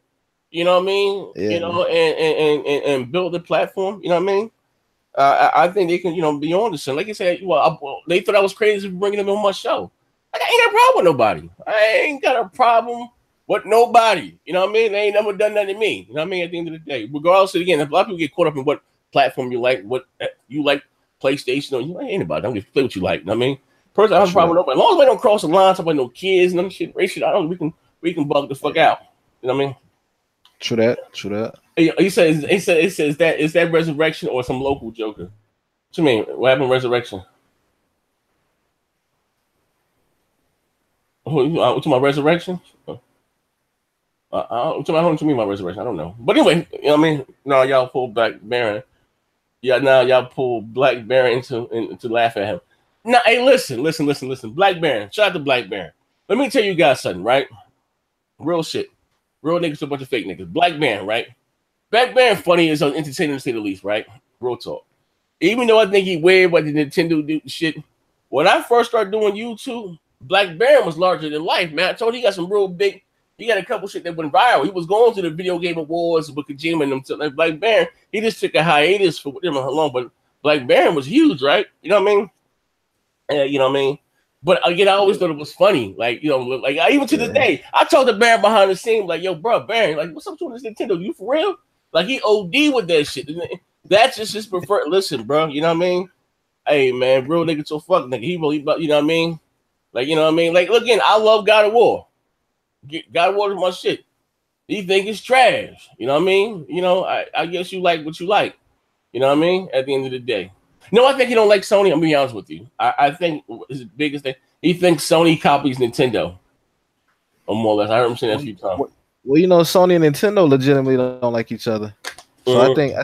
you know what I mean? Yeah. You know, and build the platform, you know what I mean? I think they can, you know, be on this. And like I said, they thought I was crazy for bringing them on my show. I ain't got a problem with nobody. I ain't got a problem with nobody. You know what I mean? They ain't never done nothing to me. You know what I mean? At the end of the day, regardless, again, a lot of people get caught up in what platform you like, what you like, PlayStation, or you like anybody. Don't just play what you like. You know what I mean? Personally, I don't have a problem with nobody. As long as we don't cross the line, talk about no kids, no shit, race shit. I don't. We can bug the fuck out. You know what I mean? True that. True that. He says is that resurrection or some local joker? What you mean? What happened? Resurrection? What's my resurrection? What you mean by resurrection? I don't know. But anyway, you know what I mean? No, y'all pull Black Baron. Yeah, now y'all pull Black Baron into laugh at him. Now, hey, listen. Black Baron. Shout out to Black Baron. Let me tell you guys something, right? Real shit. Real niggas to a bunch of fake niggas. Black Baron, right? Black Baron funny is entertaining to say the least, right? Real talk. Even though I think he weird about the Nintendo shit, when I first started doing YouTube, Black Baron was larger than life, man. I told you he got some real big. He got a couple shit that went viral. He was going to the video game awards with Kojima and them. Like Black Baron, he just took a hiatus for whatever how long, but Black Baron was huge, right? You know what I mean? You know what I mean? But again, I always thought it was funny. Like, you know, like even to this day, I told the Baron behind the scene, like, yo, bro, Baron, like, what's up with this Nintendo? You for real? Like, he OD with that shit. That's just his preferred. Listen, bro, you know what I mean? Hey, man, real nigga to fuck nigga. He really, you know what I mean? Like, you know what I mean? Like, look, again, I love God of War. God of War is my shit. He think it's trash. You know what I mean? You know, I guess you like what you like. You know what I mean? At the end of the day. No, I think he don't like Sony. I'm gonna be honest with you. I think his biggest thing, he thinks Sony copies Nintendo. Or more or less. I heard him say that a few times. Well, you know, Sony and Nintendo legitimately don't like each other. So I think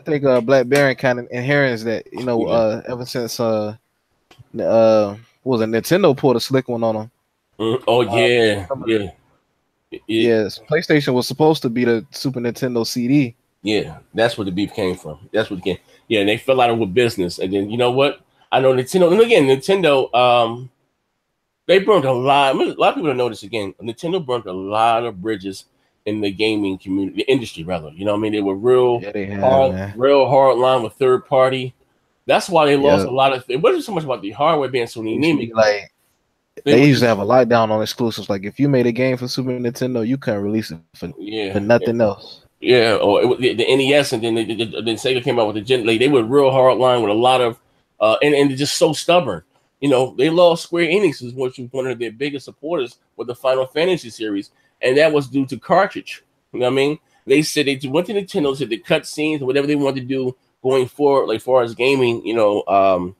Black Baron kind of inherits that, you know, ever since what was it, Nintendo pulled a slick one on him. Oh yeah. Yes, PlayStation was supposed to be the Super Nintendo CD. Yeah, that's where the beef came from. That's what it came. Yeah, and they fell out of business. And then you know what? I know Nintendo. And again, Nintendo, they burnt a lot. A lot of people don't know this. Again, Nintendo burnt a lot of bridges in the gaming community, the industry rather. You know what I mean? They were real hard line with third party. That's why they lost a lot of. It wasn't so much about the hardware being so anemic. Like they used to have a lockdown on exclusives. Like if you made a game for Super Nintendo, you couldn't release it for nothing else. Yeah, or the NES, and then Sega came out with the Gen. Like, they were real hard line with a lot of, and they're just so stubborn. You know, they lost Square Enix, which was one of their biggest supporters with the Final Fantasy series, and that was due to cartridge. You know what I mean? They said they went to Nintendo, said the cut scenes or whatever they wanted to do going forward, like far as gaming, you know,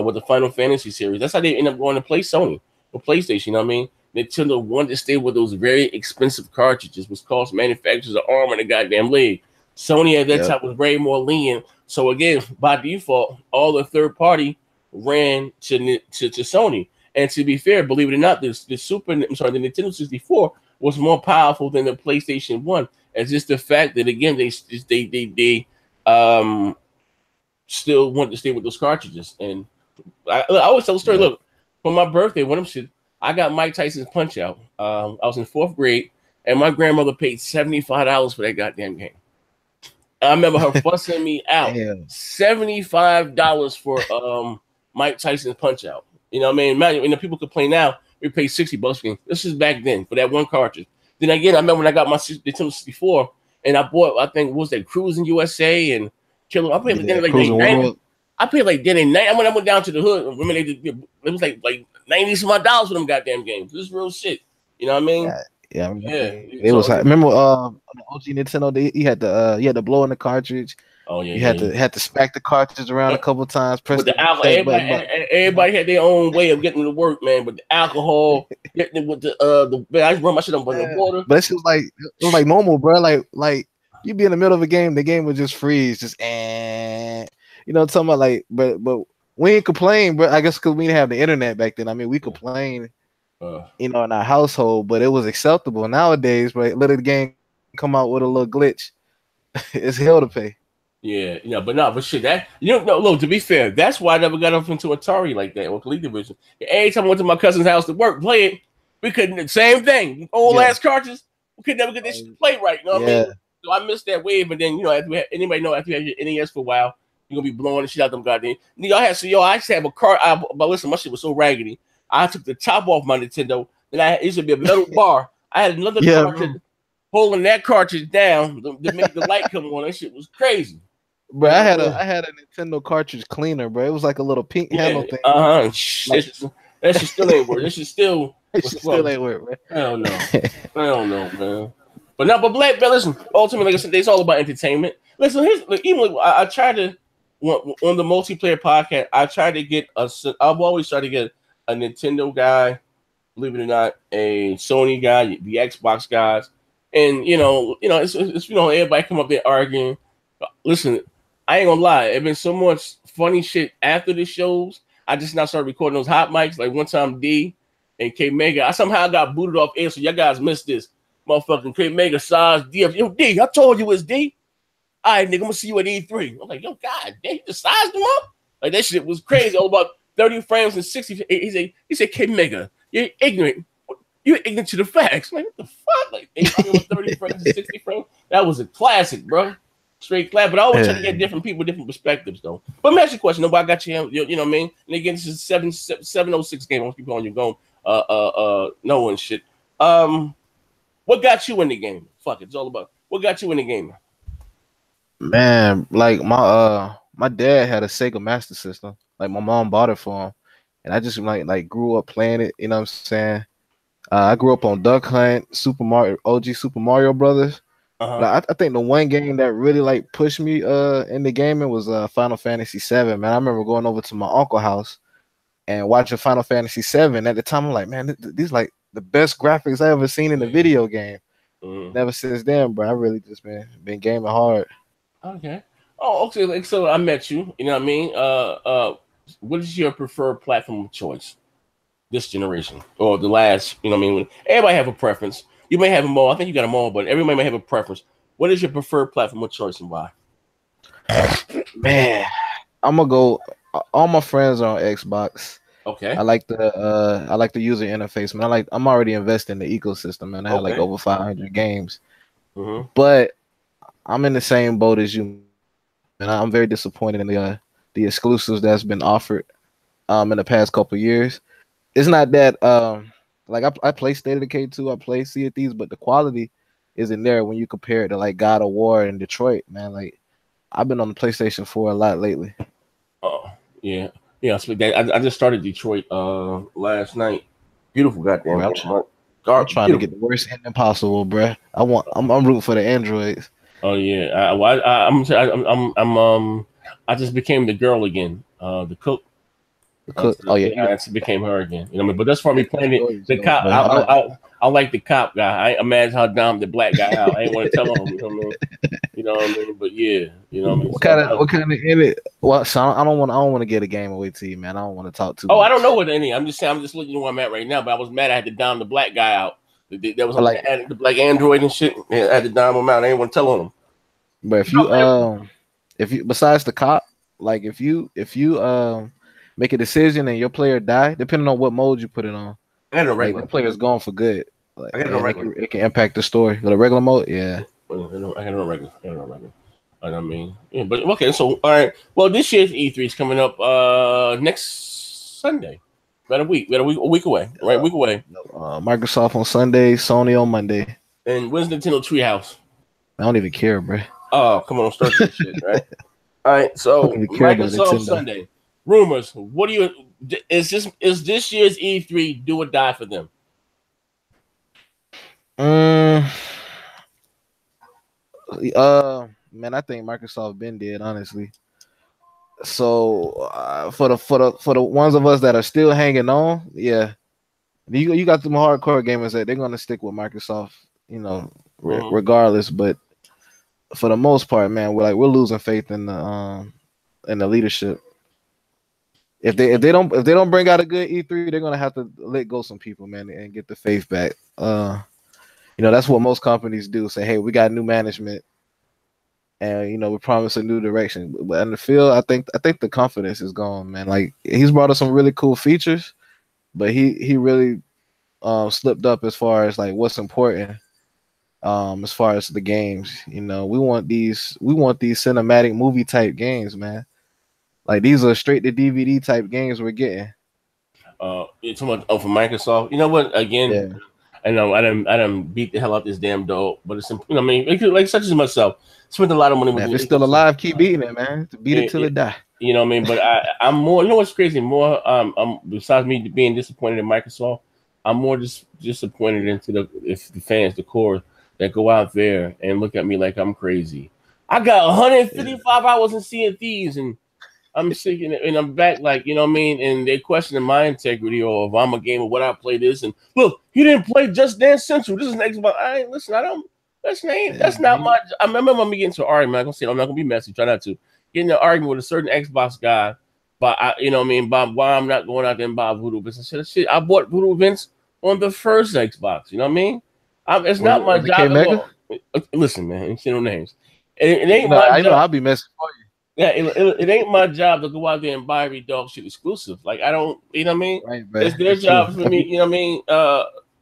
with the Final Fantasy series. That's how they ended up going to play Sony or PlayStation. You know what I mean? Nintendo wanted to stay with those very expensive cartridges, which cost manufacturers an arm and a goddamn leg. Sony at that time was way more lenient. So again, by default, all the third party ran to Sony. And to be fair, believe it or not, the Nintendo 64 was more powerful than the PlayStation 1. It's just the fact that again they still wanted to stay with those cartridges. And I always tell the story. Look, for my birthday, one of them shit, I got Mike Tyson's Punch Out. I was in 4th grade, and my grandmother paid $75 for that goddamn game. I remember her fussing me out. $75 for Mike Tyson's Punch Out. You know what I mean? Imagine, you know, people complain now, we pay $60 for game. This is back then for that one cartridge. Then again, I remember when I got my Nintendo 64, and I bought, I think, what was that, Cruising USA and Killer. I paid like $90. I paid like $90. I went down to the hood. Remember, it was like $90 some odd dollars for them goddamn games. This is real shit. You know what I mean? Yeah. It was like, remember on the OG Nintendo, you had to blow in the cartridge. Oh yeah, you had to smack the cartridge around a couple times. Press the alcohol. Everybody had their own way of getting to work, man. But the alcohol, getting it with the I just run my shit up by the water. But it was like normal, bro. Like you be in the middle of a game, the game would just freeze, just you know, talking about like, but we ain't complain, bro. I guess because we didn't have the internet back then. I mean, we complained, you know, in our household, but it was acceptable. Nowadays, right? Let the game come out with a little glitch, it's hell to pay. Yeah, but shit, that look, to be fair, that's why I never got up into Atari like that or ColecoVision. Every time I went to my cousin's house to work, play it, we couldn't. Same thing, old ass cartridges, we could never get this shit to play right. You know what I mean? So I missed that wave, but then after anybody know after you have your NES for a while, you're gonna be blowing the shit out them goddamn. I used to have a car. But listen, my shit was so raggedy. I took the top off my Nintendo. Then it used to be a metal bar. I had another cartridge holding that cartridge down to make the light come on. That shit was crazy. Bro, I had a Nintendo cartridge cleaner, bro. It was like a little pink handle thing. That shit still ain't work. This shit still ain't work, man. Hell no. Hell no, man. But Black Belt, listen, ultimately, like I said, it's all about entertainment. Listen, I tried to on the multiplayer podcast, I've always tried to get a Nintendo guy, believe it or not, a Sony guy, the Xbox guys. And it's everybody come up there arguing. Listen, I ain't gonna lie, it's been so much funny shit after the shows. I just now started recording those hot mics. Like one time, D and K Mega, I somehow got booted off air. So y'all guys missed this. Motherfucking K Mega size D. Yo, D, I told you it's D. All right, nigga, I'm gonna see you at E3. I'm like, yo, God, they just sized them up. Like that shit was crazy. All about 30 frames and 60. He said, K Mega, you're ignorant. You're ignorant to the facts. I'm like, what the fuck? Like 30 frames and 60 frames. That was a classic, bro. Straight clap, but I always try to get different people, different perspectives, though. But let me ask you a question. Nobody got you know what I mean? And again, this is 706 game. Most people on your going, knowing shit. What got you in the game? Fuck it, it's all about what got you in the game. Man, like my dad had a Sega Master System. Like my mom bought it for him, and I just like grew up playing it. You know what I'm saying? I grew up on Duck Hunt, OG Super Mario Brothers. Like, I think the one game that really like pushed me in the gaming was Final Fantasy VII. Man, I remember going over to my uncle's house and watching Final Fantasy VII. At the time, I'm like, man, these like the best graphics I ever seen in a video game. Never since then, bro. I really just been gaming hard. Okay. Oh, okay. Like, so I met you. You know what I mean? What is your preferred platform of choice this generation or the last? You know what I mean? Everybody have a preference. You may have them all. I think you got them all, but everybody may have a preference. What is your preferred platform of choice and why? Man, I'm gonna go. All my friends are on Xbox. Okay. I like the user interface, man. I'm already invested in the ecosystem, man. I have like over 500 games. But I'm in the same boat as you, and I'm very disappointed in the exclusives that's been offered in the past couple of years. It's not that like I play State of Decay 2, I play Sea of Thieves, but the quality isn't there when you compare it to like God of War and Detroit, man. Like I've been on the PlayStation 4 a lot lately. Oh yeah. Yeah, I just started Detroit last night. Beautiful goddamn game. I'm trying to get the worst ending possible, bro. I'm rooting for the androids. Oh yeah, I just became the girl again. The cook. Oh yeah, I became her again. You know what I mean? But that's for me playing it. The cop. I like the cop guy. I imagine how dumb the black guy out. I ain't want to tell him. You know what I mean? You know what I mean? But yeah, you know what I mean. What kind of in it? Well, so I don't want to get a game away to you, man. I don't want to talk too much. I don't know what any. I'm just saying. I'm just letting you know where I'm at right now. But I was mad. I had to dime the black guy out. That was like the black android and shit. Yeah, I had to dime him out. I ain't want to tell on him. But if you besides the cop, like if you make a decision and your player die, depending on what mode you put it on, like the player's gone for good. Like, I got no regular. It can impact the story. The regular mode, yeah. I got no regular. I mean, yeah, but okay. So all right. Well, this year's E3 is coming up next Sunday. About a week away. Right, a week away. Microsoft on Sunday, Sony on Monday. And when's Nintendo Treehouse? I don't even care, bro. Oh, come on, start this shit, right? All right, so Microsoft Sunday. Rumors. What do you? Is this year's E3 do or die for them? Man, I think Microsoft been dead, honestly. So for the ones of us that are still hanging on, yeah, you got some hardcore gamers that they're gonna stick with Microsoft, you know, regardless. But for the most part, man, we're losing faith in the leadership. If they don't bring out a good E3, they're gonna have to let go some people, man, and get the faith back. You know, that's what most companies do. Say, hey, we got new management, and you know, we promise a new direction. But in the field, I think the confidence is gone, man. Like he's brought us some really cool features, but he really slipped up as far as like what's important. As far as the games, you know, we want these cinematic movie type games, man. Like these are straight to DVD type games we're getting. You're talking about for Microsoft. You know what? Again, Yeah. I know I done beat the hell out this damn dog, but it's you know, I mean, like such as myself, spent a lot of money with Man, if it's still alive, keep beating it, man. Beat it till it die. You know what I mean? But I'm more. You know what's crazy? More. Besides me being disappointed in Microsoft, I'm more just disappointed into the fans, the core that go out there and look at me like I'm crazy. I got 155 hours in Sea of Thieves, and I'm sick and I'm back, like, you know what I mean? And they're questioning my integrity, or if I'm a gamer, what I play this. And look, he didn't play Just Dance Central. This is next Xbox. I don't. That's not my. I remember me getting to an argument. I'm gonna say I'm not gonna be messy. Try not to get in an argument with a certain Xbox guy. But you know what I mean? By why I'm not going out there and buy Voodoo Vince. I said, shit, I bought Voodoo Vince on the first Xbox. You know what I mean? It's not my job. Listen, man, ain't no names. It ain't my job. I know I'll be messing for you. Yeah, it ain't my job to go out there and buy every dog shit exclusive. Like, I don't, you know what I mean? Right, it's their job for me, you know what I mean?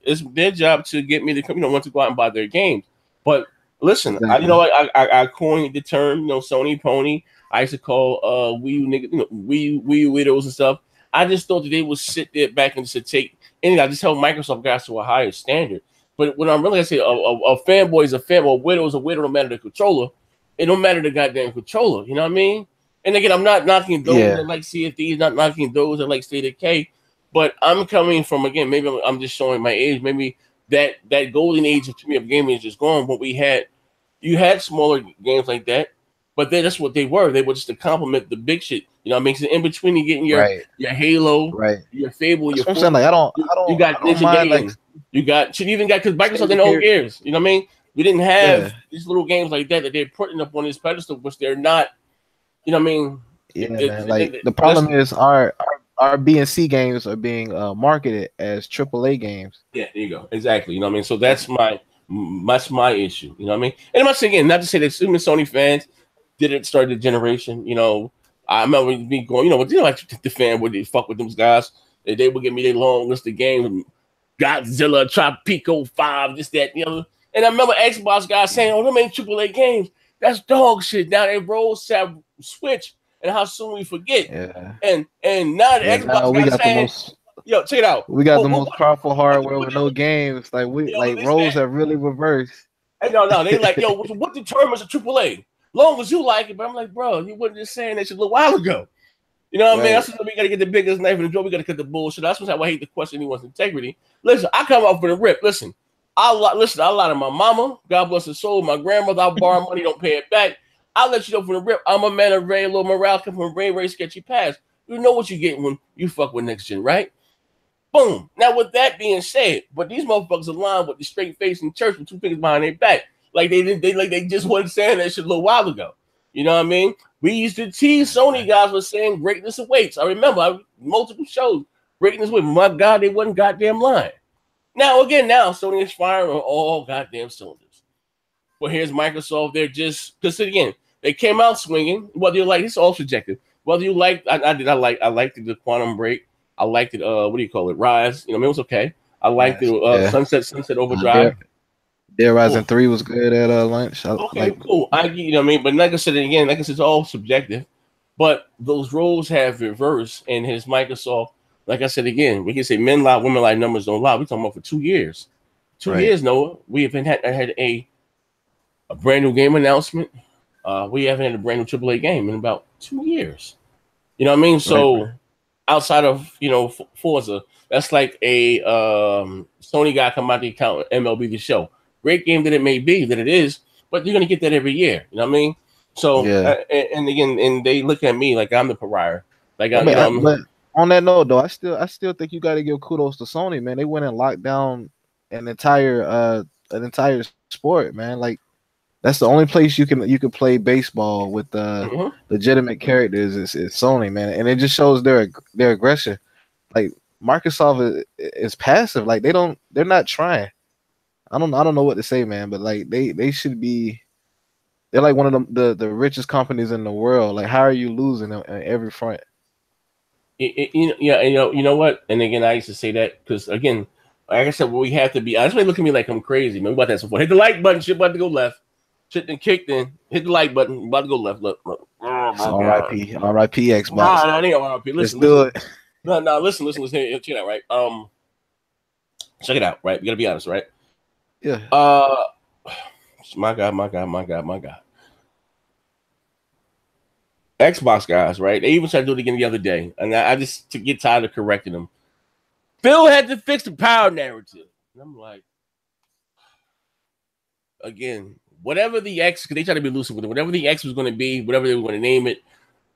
It's their job to get me to come, want to go out and buy their games. But listen, exactly. I coined the term, Sony pony. I used to call Wii U niggas, Wii U widows and stuff. I just thought that they would sit there back and just take, and I just held Microsoft guys to a higher standard. But when I'm really gonna say a fanboy is a fanboy, a widow is a widow, no matter the controller. It don't matter the goddamn controller, you know what I mean? And again, I'm not knocking those that like CFDs, not knocking those that like State of K, but I'm coming from, again, maybe I'm just showing my age. Maybe that golden age of gaming is just gone. But you had smaller games like that, but that's what they were. They were just to complement the big shit. You know what I mean? So in between, you getting your Halo, your Fable, your. I'm saying, like, I don't. You got Ninja games. You got even got, because Microsoft didn't own Gears. You know what I mean? We didn't have these little games like that they're putting up on this pedestal, which they're not. You know what I mean? Yeah, man. Like, the problem is our B and C games are being marketed as AAA games. Yeah, there you go. Exactly. You know what I mean? So that's my issue. You know what I mean? And I'm not saying, again, not to say that Sony fans didn't start the generation. I remember me going, like the fan would fuck with those guys. They would give me their long list of games, Godzilla, Tropico 5, this, that, the other. And I remember Xbox guys saying, "Oh, them ain't AAA games. That's dog shit." Now they roll Switch, and how soon we forget. Yeah. And now the Xbox guys saying, "Yo, check it out. We got the most powerful hardware with no games. Like roles have really reversed." Hey, no, they like, yo, what determines a AAA? Long as you like it, but I'm like, bro, you wasn't just saying that shit a little while ago. You know what I mean? That's why we got to get the biggest knife in the drawer. We got to cut the bullshit. That's why I hate to question anyone's integrity. Listen, I come up for the rip. Listen, I lie to my mama. God bless her soul. My grandmother, I borrow money, don't pay it back. I'll let you know from the rip. I'm a man of very low morale, come from a very, very sketchy past. You know what you get when you fuck with next gen, right? Boom. Now, with that being said, but these motherfuckers align with the straight face in church with two fingers behind their back. Like they just wasn't saying that shit a little while ago. You know what I mean? We used to tease Sony guys with saying greatness awaits. I remember multiple shows, greatness awaits. My God, they wasn't goddamn lying. Now Sony is firing on all goddamn cylinders. But here's Microsoft. They're just, because again, they came out swinging. Whether you like, it's all subjective. Whether you like, I liked the Quantum Break. I liked it. What do you call it? Rise. You know, I mean, it was okay. I liked it. Sunset Overdrive. Dead Rising 3 was good at lunch. Okay, cool. You know what I mean? But like I said again, it's all subjective. But those roles have reversed, and his Microsoft, like I said again, we can say men lie, women lie, numbers don't lie. We're talking about for 2 years. 2 years, Noah. We have had a brand new game announcement. We haven't had a brand new AAA game in about 2 years. You know what I mean? So outside of Forza, that's like a Sony guy come out the account MLB The Show. Great game that it may be, that it is, but you're gonna get that every year. You know what I mean? So and again, they look at me like I'm the pariah. Like but on that note, though, I still think you got to give kudos to Sony, man. They went and locked down an entire sport, man. Like, that's the only place you can play baseball with legitimate characters is Sony, man, and it just shows their aggression. Like, Microsoft is passive. Like, they're not trying. I don't know what to say, man, but like they should be. They're like one of the richest companies in the world. Like, how are you losing on every front? You know what? And again, I used to say that because, again, like I said, we have to be. That's why they look at me like I'm crazy, man. We about that support. Hit the like button. Shit about to go left. Shit then kicked in. Hit the like button. About to go left. Look. R.I.P. Xbox. Nah, I ain't R.I.P. Listen, let's do it. No. Listen. Check it out, right? Check it out, right? You gotta be honest, right? Yeah. My God. Xbox guys, right? They even tried to do it again the other day, and I just to get tired of correcting them. Phil had to fix the power narrative, and I'm like, again, whatever the X, because they try to be elusive with it. Whatever the X was going to be, whatever they were going to name it,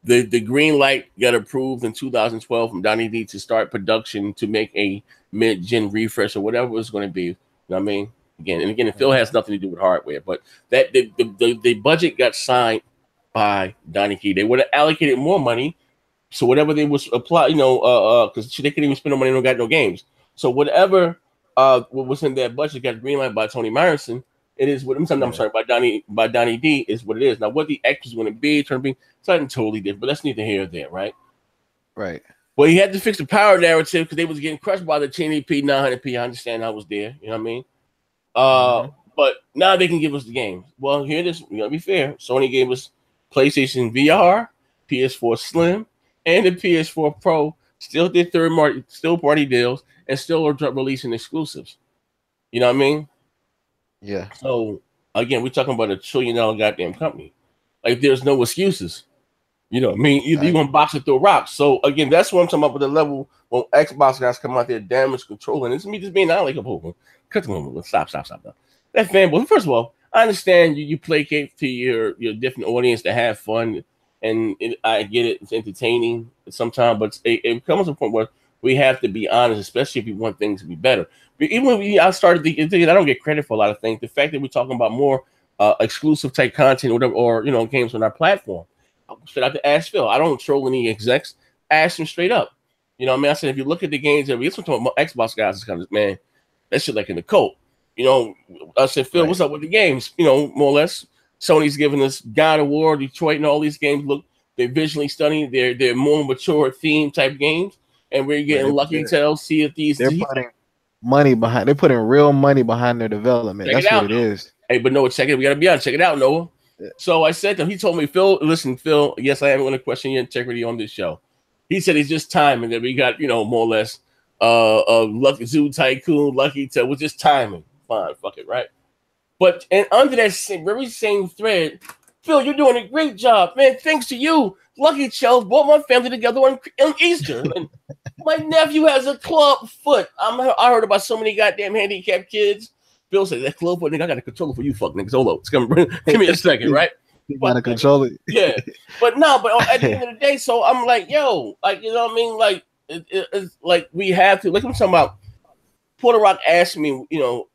the green light got approved in 2012 from Donnie D to start production to make a mid-gen refresh or whatever it was going to be. You know what I mean? Again, Phil has nothing to do with hardware, but that the budget got signed by Donnie Key. They would have allocated more money, so whatever they was apply, because they couldn't even spend no money, no got no games. So whatever what was in that budget got greenlighted by Tony Myerson. It is what I'm sorry, by Donnie D is what it is. Now, what the X is going to be, something totally different, but that's neither here or there, right? Right. Well, he had to fix the power narrative because they was getting crushed by the 1080p, 900p. I understand I was there. You know what I mean? But now they can give us the games. Well, here it is. We gotta be fair. Sony gave us PlayStation VR, PS4 Slim, and the PS4 Pro. Still did third-party deals and still are releasing exclusives. You know what I mean? Yeah. So again, we're talking about $1 trillion goddamn company. Like there's no excuses. You know what I mean? You're gonna box it through rocks. So again, that's what I'm talking about with the level when Xbox guys come out there damage control. And it's me just being out like a fool. Cut the moment. Stop. Though. That fanboy. First of all, I understand you placate to your different audience to have fun, and I get it. It's entertaining sometimes, but it comes to a point where we have to be honest, especially if you want things to be better. But even when I started thinking, I don't get credit for a lot of things. The fact that we're talking about more exclusive type content or whatever, or games on our platform. Straight out to ask Phil. I don't troll any execs. Ask them straight up. You know what I mean? I said, if you look at the games that we talking about Xbox guys, is kind of, man, that shit like in the cult. I said, Phil, what's up with the games? More or less. Sony's giving us God of War, Detroit, and all these games they're visually stunning. They're more mature theme type games. And we're getting Lucky Tales, Sea of Thieves. They're putting money behind. They're putting real money behind their development. That's what it is. Hey, but Noah, check it. We gotta be honest. Check it out, Noah. Yeah. So I said to him, he told me, Phil, listen, Phil, yes, I am going to question your integrity on this show. He said it's just timing that we got, more or less, Lucky Zoo Tycoon, Lucky Tale, was just timing. Fine, fuck it, right? But and under that very same thread, Phil, you're doing a great job, man. Thanks to you, Lucky Tale brought my family together on Easter. And my nephew has a club foot. I heard about so many goddamn handicapped kids. Phil said, that club foot, nigga, I got a controller for you, fuck niggas. Hold on, give me a second, right? You got to control it. Yeah. But at the end of the day, so I'm like, yo, like, you know what I mean? Like, it's like we have to, like I'm talking about, Porter Rock asked me,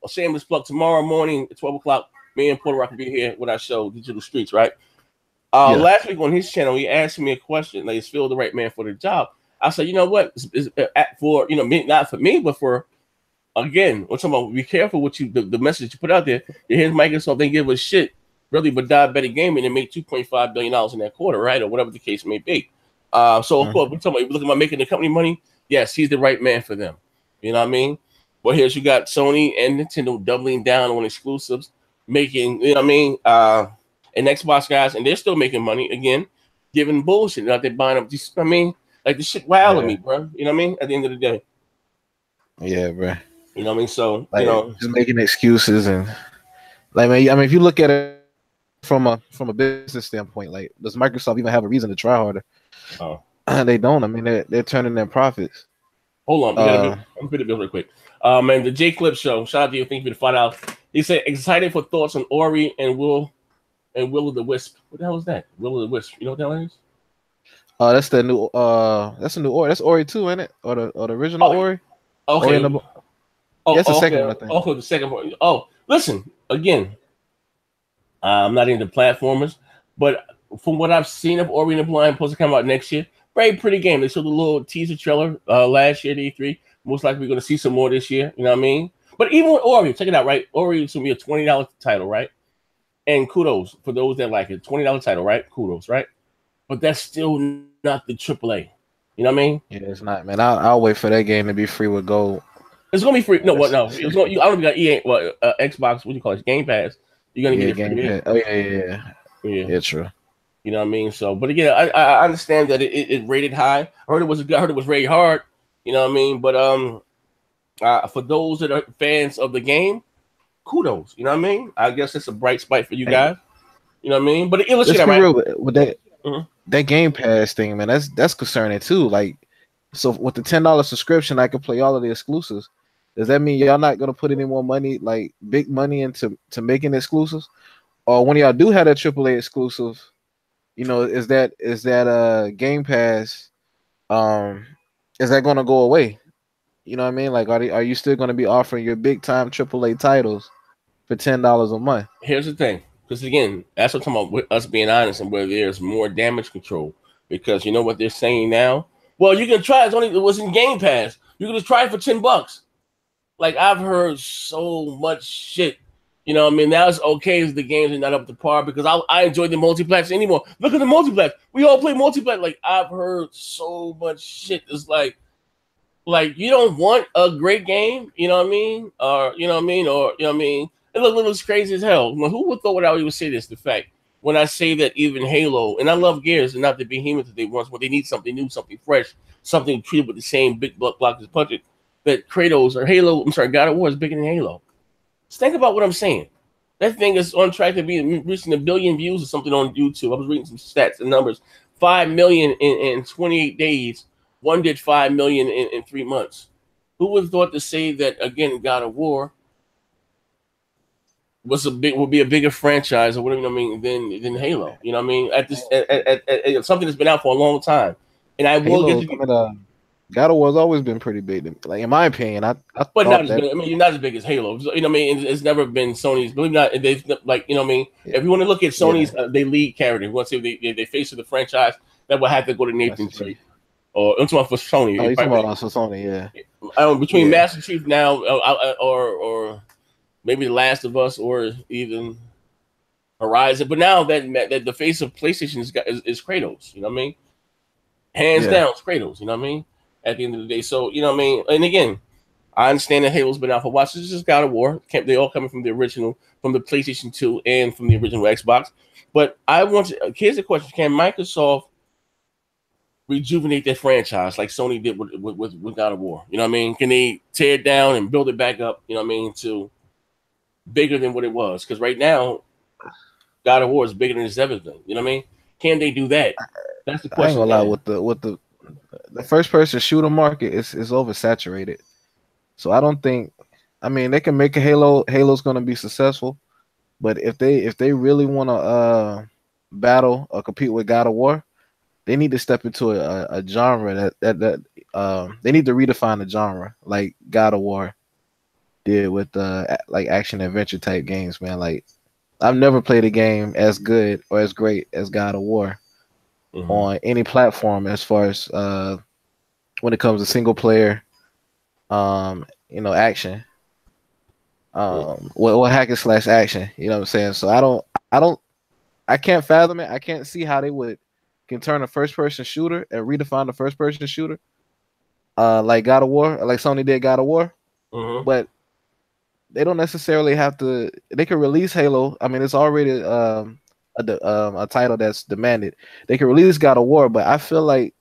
shameless plug, tomorrow morning at 12 o'clock, me and Porter Rock will be here with our show, Digital Streets, right? Last week on his channel, he asked me a question, like, is Phil the right man for the job? I said, you know what? It's for, not for me, but for, again, we're talking about be careful what the message you put out there. Here's Microsoft, they give a shit, really, but diabetic gaming and make $2.5 billion in that quarter, right? Or whatever the case may be. So, of course, we're talking about, looking at making the company money. Yes, he's the right man for them. You know what I mean? Well, here's you got Sony and Nintendo doubling down on exclusives, making, and Xbox guys, and they're still making money, again, giving bullshit. Not they buying up, like the shit wilding me, bro. You know what I mean? At the end of the day. Yeah, bro. You know what I mean? So, just making excuses and like, man, I mean, if you look at it from a business standpoint, like, does Microsoft even have a reason to try harder? Oh, they don't. I mean, they're turning their profits. Hold on, I'm gonna build real quick. Man, the J Clip Show. Shout out to you. Thank you for the $5. He said, excited for thoughts on Ori and Will of the Wisp. What the hell is that? Will of the Wisp. You know what that is? That's the new. That's a new Ori. That's Ori 2, isn't it? Or the original Ori. Okay. That's the second one, I think. Okay, the second one. Oh, listen, again, I'm not into platformers, but from what I've seen of Ori and the Blind, supposed to come out next year, very pretty game. They showed a little teaser trailer last year at E3. Most likely we're going to see some more this year. You know what I mean? But even with Ori, check it out, right? Ori is going to be a $20 title, right? And kudos for those that like it. $20 title, right? Kudos, right? But that's still not the AAA. You know what I mean? Yeah, it's not, man. I'll wait for that game to be free with gold. It's gonna be free. No, what? No, it's going. I don't think EA, Xbox. What do you call it? Game Pass. You're gonna get it free. Oh yeah. True. You know what I mean? So, but again, I understand that it rated high. I heard it was rated hard. You know what I mean? But for those that are fans of the game, kudos. You know what I mean? I guess it's a bright spot for you guys. You know what I mean? But let's be right. real with that. That Game Pass thing, man. That's concerning too. Like, so with the $10 subscription, I can play all of the exclusives. Does that mean y'all not gonna put any more money, like big money, into making exclusives? Or when y'all do have that AAA exclusive, you know, is that Game Pass, is that gonna go away? You know what I mean? Like, are you still gonna be offering your big time AAA titles for $10 a month? Here's the thing, because again, that's what I'm talking about with us being honest and where there's more damage control. Because you know what they're saying now? Well, you can try it was in Game Pass. You can just try it for $10. Like, I've heard so much shit. You know what I mean? Now it's okay if the games are not up to par because I enjoy the multiplats anymore. Look at the multiplats. We all play multiplayer. Like, I've heard so much shit. It's like you don't want a great game, you know what I mean? Or you know what I mean? Or you know what I mean? It looks crazy as hell. Well, who would thought I would even say this? The fact when I say that even Halo, and I love Gears and not the behemoth that they want, but they need something new, something fresh, something treated with the same big block as budget. That Kratos or Halo, I'm sorry, God of War is bigger than Halo. Just think about what I'm saying. That thing is on track to be reaching 1 billion views or something on YouTube. I was reading some stats and numbers. 5 million in 28 days. One did 5 million in 3 months. Who would have thought to say that again? God of War would be a bigger franchise or whatever, you know what I mean, than Halo. You know what I mean? At something that's been out for a long time. And I will get to God of War's always been pretty big. Like, in my opinion, but not as big. I mean, you're not as big as Halo. You know what I mean? It's never been Sony's. Believe it or not, they've like, you know what I mean. Yeah. If you want to look at Sony's, they lead character. You want to say they face of the franchise, that will have to go to Nathan Drake. Or I'm talking about for Sony. Oh, you're talking about for Sony, yeah. Between Master Chief now, or maybe The Last of Us, or even Horizon. But now that the face of PlayStation is Kratos. You know what I mean? Hands down, it's Kratos. You know what I mean? At the end of the day, so you know what I mean. And again, I understand that Halo's been out for a while. So it's just God of War. They all coming from the original, from the PlayStation 2 and from the original Xbox. But here's the question: can Microsoft rejuvenate their franchise like Sony did with God of War? You know what I mean? Can they tear it down and build it back up? You know what I mean? To bigger than what it was? Because right now, God of War is bigger than it's ever been. You know what I mean? Can they do that? That's the question. I ain't gonna lie, with the first person shooter market is oversaturated. So I don't think, I mean, they can make a Halo's gonna be successful, but if they really want to battle or compete with God of War, they need to step into a genre that they need to redefine the genre like God of War did with like action adventure type games, man. Like, I've never played a game as good or as great as God of War on any platform as far as when it comes to single player, you know, action, what hack and slash action, you know what I'm saying? So I can't fathom it. I can't see how they can turn a first person shooter and redefine the first person shooter, like God of War, like Sony did God of War, but they don't necessarily have to. They can release Halo. I mean, it's already a title that's demanded. They can release God of War, but I feel like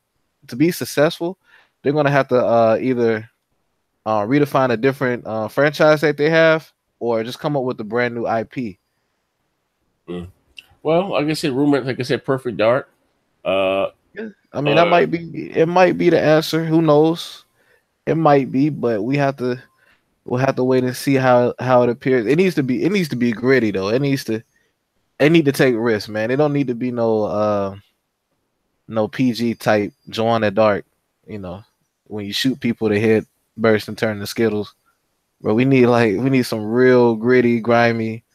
to be successful, they're gonna have to either redefine a different franchise that they have, or just come up with a brand new IP. Well, like I said, like I said, Perfect Dark. I mean, that might be the answer. Who knows? It might be, but we'll have to wait and see how it appears. It needs to be gritty though. They need to take risks, man. It don't need to be no PG type Joanna Dark, you know, when you shoot people, the head burst and turn to Skittles. But we need some real gritty, grimy,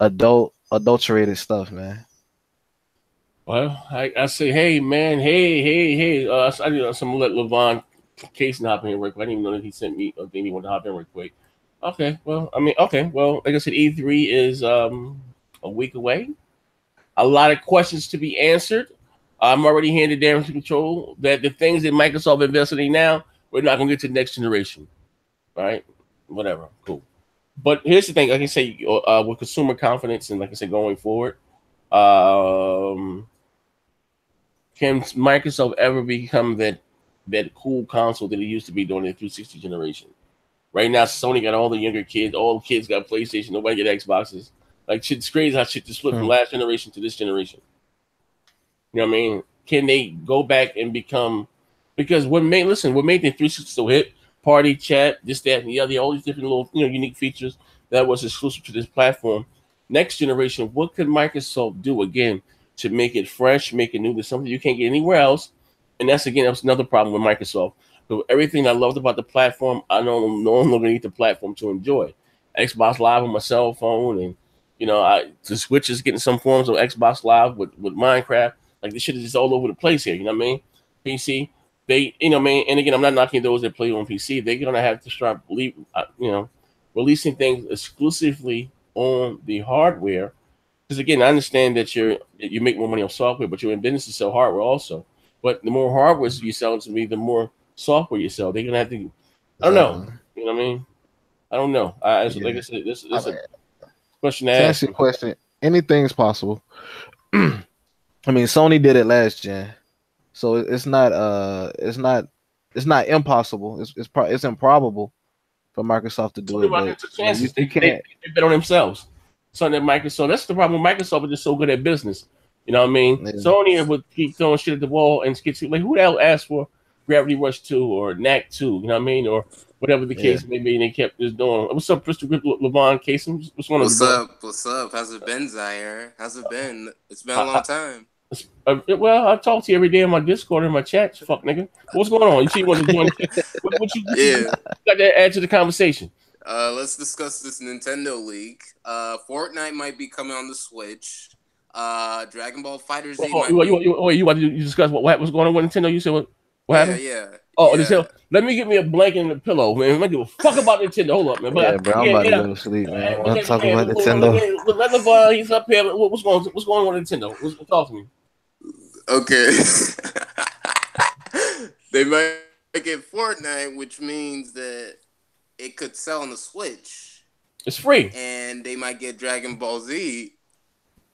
adulterated stuff, man. Well, I say, hey, man, hey. I need some let Levon Casey hop in real quick. I didn't even know that he sent me a thing he wanted to hop in real quick. Okay, well, like I said, E3 is a week away. A lot of questions to be answered. I'm already handed down to control that the things that Microsoft invested in now, we're not going to get to the next generation. All right? Whatever. Cool. But here's the thing. Like I say, with consumer confidence and like I said, going forward, can Microsoft ever become that cool console that it used to be during the 360 generation? Right now, Sony got all the younger kids. All the kids got PlayStation. Nobody get Xboxes. Like, shit's crazy how shit just split from last generation to this generation. You know what I mean? Can they go back and become? Because what made the 360 so hit? Party chat, this, that, and the other, all these different little unique features that was exclusive to this platform. Next generation, what could Microsoft do again to make it fresh, make it new? There's something you can't get anywhere else, and that's another problem with Microsoft. So everything I loved about the platform, I no longer need the platform to enjoy. Xbox Live on my cell phone, and the Switch is getting some forms of Xbox Live with Minecraft. Like, this shit is just all over the place here. You know what I mean? PC, they, man. And again, I'm not knocking those that play on PC. They're gonna have to start, releasing things exclusively on the hardware. Because again, I understand that you make more money on software, but you're in business to sell hardware also. But the more hardware you sell to me, the more software you sell. They're gonna have to. I don't know. You know what I mean? I don't know. Like I said, this is a question to ask. That's a question. Anything's possible. I mean, Sony did it last gen, so it's not impossible. It's improbable for Microsoft to do it. But chances. They bet on themselves. Something that Microsoft. That's the problem. Microsoft is just so good at business. You know what I mean? Yeah. Sony would keep throwing shit at the wall and get like, who the hell asked for Gravity Rush 2 or Knack 2? You know what I mean? Or whatever the case may be, and they kept just doing. What's up, Crystal Grip Levon Casey? What's up? How's it been, Zaire? How's it been? It's been a long time. Well, I talk to you every day in my Discord and my chat. Fuck, nigga. What's going on? You see, you want to join? What you got to add to the conversation? Let's discuss this Nintendo leak. Fortnite might be coming on the Switch. Dragon Ball FighterZ. You want to discuss what's going on with Nintendo? You said what happened? Yeah. Oh, yeah. Let me get me a blanket and a pillow, man. I'm gonna give a fuck about Nintendo. Hold up, man. But, bro, I'm about to go to sleep, man. I want to talk about Nintendo. Let LeVon, he's up here. What's going on with Nintendo? Talk to me. Okay. They might get Fortnite, which means that it could sell on the Switch. It's free. And they might get Dragon Ball Z.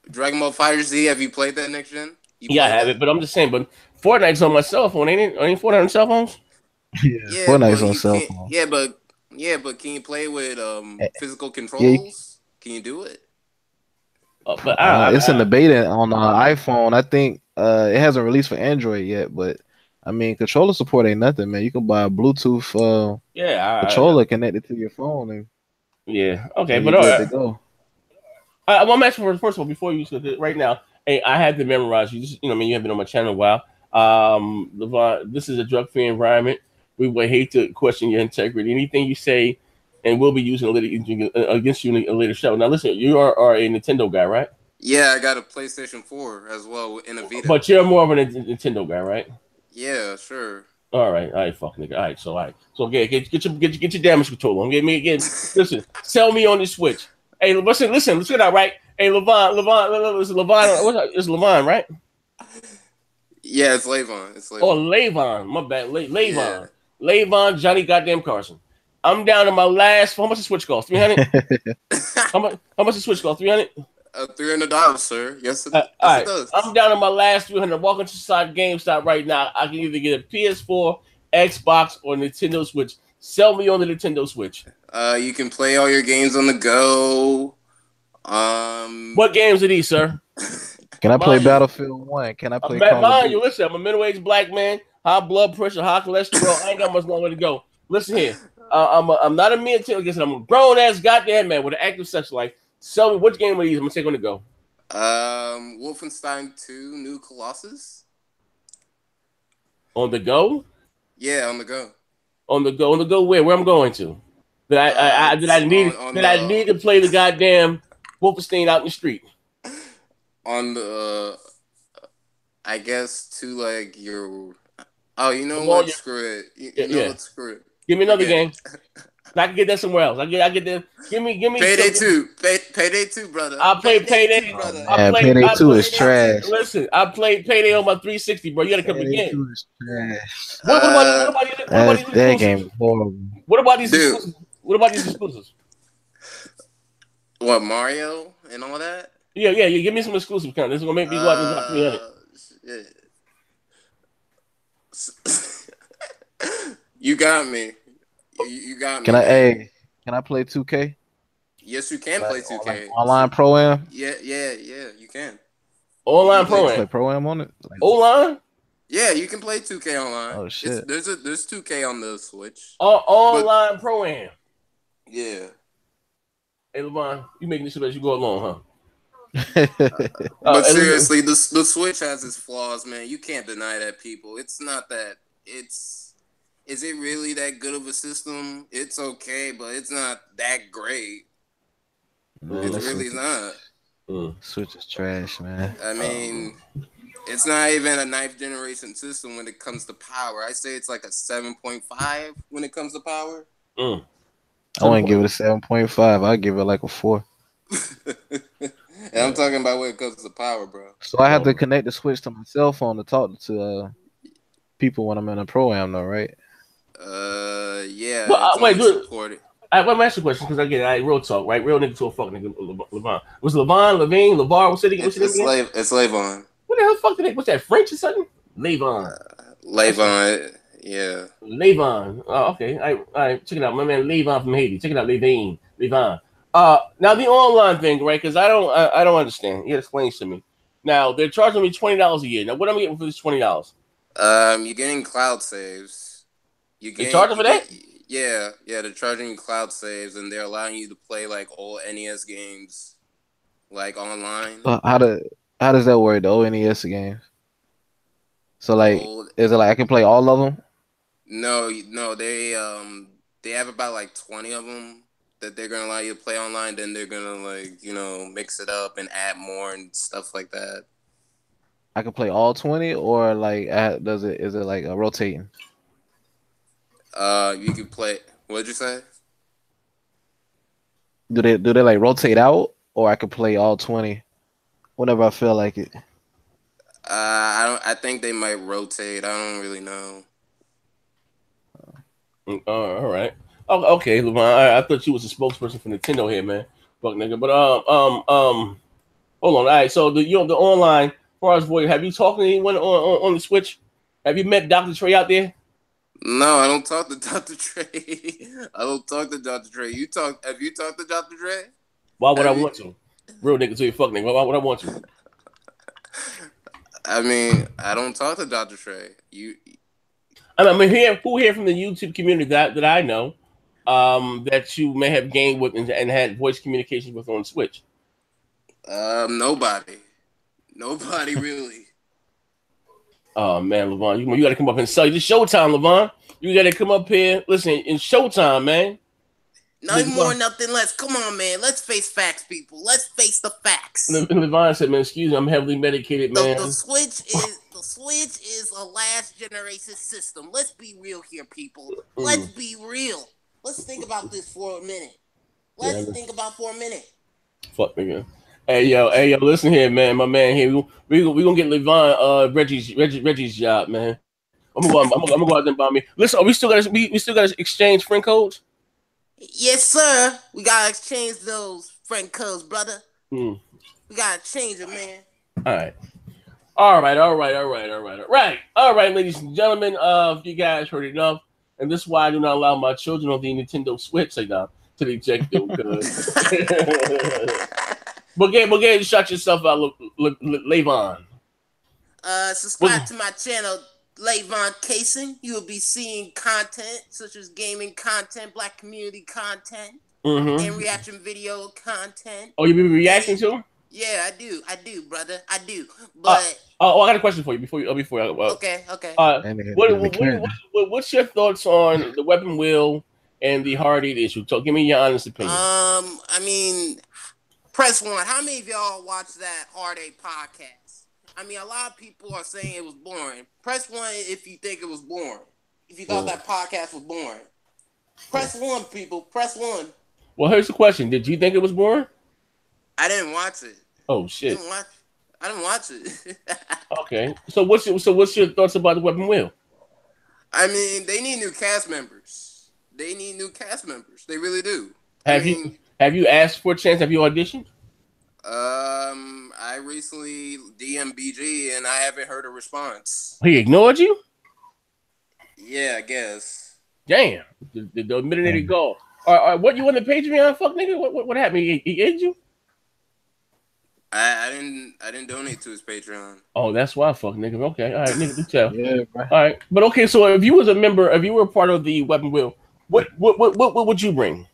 Dragon Ball FighterZ, have you played that next gen? I have it, but I'm just saying, but Fortnite's on my cell phone, ain't it? Ain't Fortnite on cell phones? Yeah, Fortnite's on cell phone. Yeah, but can you play with physical controls? Can you do it? It's in the beta on iPhone. I think it hasn't released for Android yet, but I mean, controller support ain't nothing, man. You can buy a Bluetooth controller connected to your phone. And okay, but all right. Go. I'm asking first of all, before you said it right now, hey, I had to memorize you. You have been on my channel a while. LeVon, this is a drug-free environment. We would hate to question your integrity. Anything you say, and we'll be using against you in a later show. Now, listen, you are a Nintendo guy, right? Yeah, I got a PlayStation 4 as well in a Vita. But you're more of a Nintendo guy, right? Yeah, sure. All right, fuck nigga. All right. So get your damage control on. Listen, sell me on the Switch. Hey, listen, let's get out, right? Hey, Levon, it's Levon, right? Yeah, it's Levon. Oh, Levon. My bad. Levon. Yeah. Levon, Johnny goddamn Carson. I'm down to my last. How much the Switch cost? 300. How much the Switch cost? 300. $300, sir. Yes, it does. I'm down to my last 300. Walking to side GameStop right now. I can either get a PS4, Xbox, or Nintendo Switch. Sell me on the Nintendo Switch. You can play all your games on the go. What games are these, sir? Can I play Battlefield 1? Can I play Call of Duty? Listen, I'm a middle-aged black man, high blood pressure, high cholesterol. I ain't got much longer to go. Listen here. I'm not a mid-tier. I'm a grown-ass goddamn man with an active sex life. Sell me which game are these? I'm going to take on the go. Wolfenstein 2, New Colossus. On the go? Yeah, on the go. On the go where? Where I'm going to? I need to play the goddamn Wolfenstein out in the street. On the, I guess to like your. Oh, you know what? Screw it. You know what? Screw it. Give me another game. I can get that somewhere else. I get that. Give me. Payday 2. Payday 2, brother. I played Payday. Brother. Payday 2 is trash. Listen, I played Payday on my 360, bro. You gotta come again. 2 is trash. What about that game is horrible. What about these exclusives? What about these exclusives? What, Mario and all that? Yeah. Give me some exclusive content. This is gonna make me go out and drop 300. You got me. You got me. Can I play 2K? Yes, you can play 2K. Like online Pro-Am? Yeah, you can. Online Pro-Am. Play Pro-Am on it? Like, online? Yeah, you can play 2K online. Oh shit. There's 2K on the Switch. Online Pro-Am. Yeah. Hey, Levon, you making this shit as you go along, huh? But seriously, the Switch has its flaws, man. You can't deny that, people. It's not that. Is it really that good of a system? It's okay, but it's not that great. It really is not. Switch is trash, man. I mean, it's not even a 9th generation system when it comes to power. I say it's like a 7.5 when it comes to power. I wouldn't give it a 7.5. I'd give it like a 4. And I'm talking about when it comes to power, bro. So I have to connect the Switch to my cell phone to talk to people when I'm in a Pro-Am, though, right? Yeah. Well, wait, dude. Let me ask you a question, because again, real talk, right? Real nigga to a fuck nigga, Levon. Was Levon, Levine, LeVar? What's it again? It's Levon. What the hell fuck the name? What's that, French or something? Levon. Levon, yeah. Levon. Oh, okay. All right, check it out. My man Levon from Haiti. Check it out, Levine. Levon. Now the online thing, right? Because I don't understand. He explains to me. Now they're charging me $20 a year. Now what am I getting for this $20? You're getting cloud saves. They're charging for that? Yeah, they're charging you cloud saves, and they're allowing you to play like all NES games, like online. How does that work? The old NES games. So like, is it like I can play all of them? No, they have about like 20 of them that they're gonna allow you to play online. Then they're gonna mix it up and add more and stuff like that. I can play all 20, or like is it like a rotating? You can play. What'd you say? Do they like rotate out, or I can play all 20 whenever I feel like it? I think they might rotate. I don't really know. All right. Oh, okay, Levon. I thought you was a spokesperson for Nintendo here, man. Fuck nigga. But hold on. All right. So the online far as voice, have you talked to anyone on the Switch? Have you met Dr. Trey out there? No, I don't talk to Dr. Trey. I don't talk to Dr. Trey. Have you talked to Dr. Trey? Why would I want to? Real nigga to your fuck nigga. Why would I want to? I mean, I don't talk to Dr. Trey. I mean, who here from the YouTube community that I know that you may have gained with and had voice communications with on Switch? Nobody really. Oh man, Levon, you got to come up and sell. It's showtime, Levon. You got to come up here. Listen, it's showtime, man. Nothing more, nothing less. Come on, man. Let's face facts, people. Let's face the facts. Levon said, "Man, excuse me, I'm heavily medicated, man." The Switch is a last generation system. Let's be real here, people. Let's be real. Let's think about this for a minute. Fuck nigga. Hey yo, listen here, man. My man here. We gonna get Levon Reggie's job, man. I'm gonna go out there and buy me. Listen, we still gotta exchange friend codes. Yes, sir. We gotta exchange those friend codes, brother. We gotta change it, man. All right, ladies and gentlemen. You guys heard enough, and this is why I do not allow my children on the Nintendo Switch to eject them. But shut yourself out, Levon. Subscribe to my channel, Levon Casing. You will be seeing content such as gaming content, black community content, and reaction video content. Oh, you be reacting to them? Yeah, I do, brother. I do. But I got a question for you before. Okay. What's your thoughts on the weapon wheel and the HARD8 issue? Give me your honest opinion. I mean, press 1. How many of y'all watch that HARD8 podcast? I mean, a lot of people are saying it was boring. Press 1 if you think it was boring. If you thought that podcast was boring. Press 1, people. Press 1. Well, here's the question. Did you think it was boring? I didn't watch it. Oh, shit. I didn't watch it. Okay. So what's your thoughts about the weapon wheel? I mean, they need new cast members. They really do. Have you asked for a chance? Have you auditioned? I recently DM'd BG and I haven't heard a response. He ignored you? Yeah, I guess. Damn, the minute it go. All right, what you want the Patreon? Fuck nigga, what happened? He ate you? I didn't donate to his Patreon. Oh, that's why, fuck nigga. Okay, all right, nigga, do tell. Yeah, bro. All right, but okay, so if you was a member, if you were part of the Weapon Wheel, what would you bring?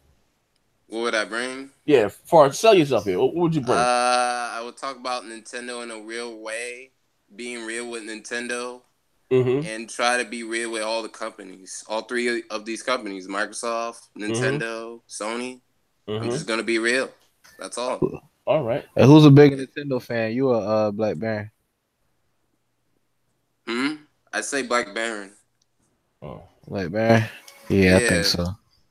What would I bring? Yeah, for sell yourself here. What would you bring? I would talk about Nintendo in a real way, being real with Nintendo, and try to be real with all the companies, all three of these companies: Microsoft, Nintendo, Sony. I'm just gonna be real. That's all. All right. Hey, who's a big Nintendo fan? You a Black Baron? I say Black Baron. Oh, Black Baron. Yeah, I think so.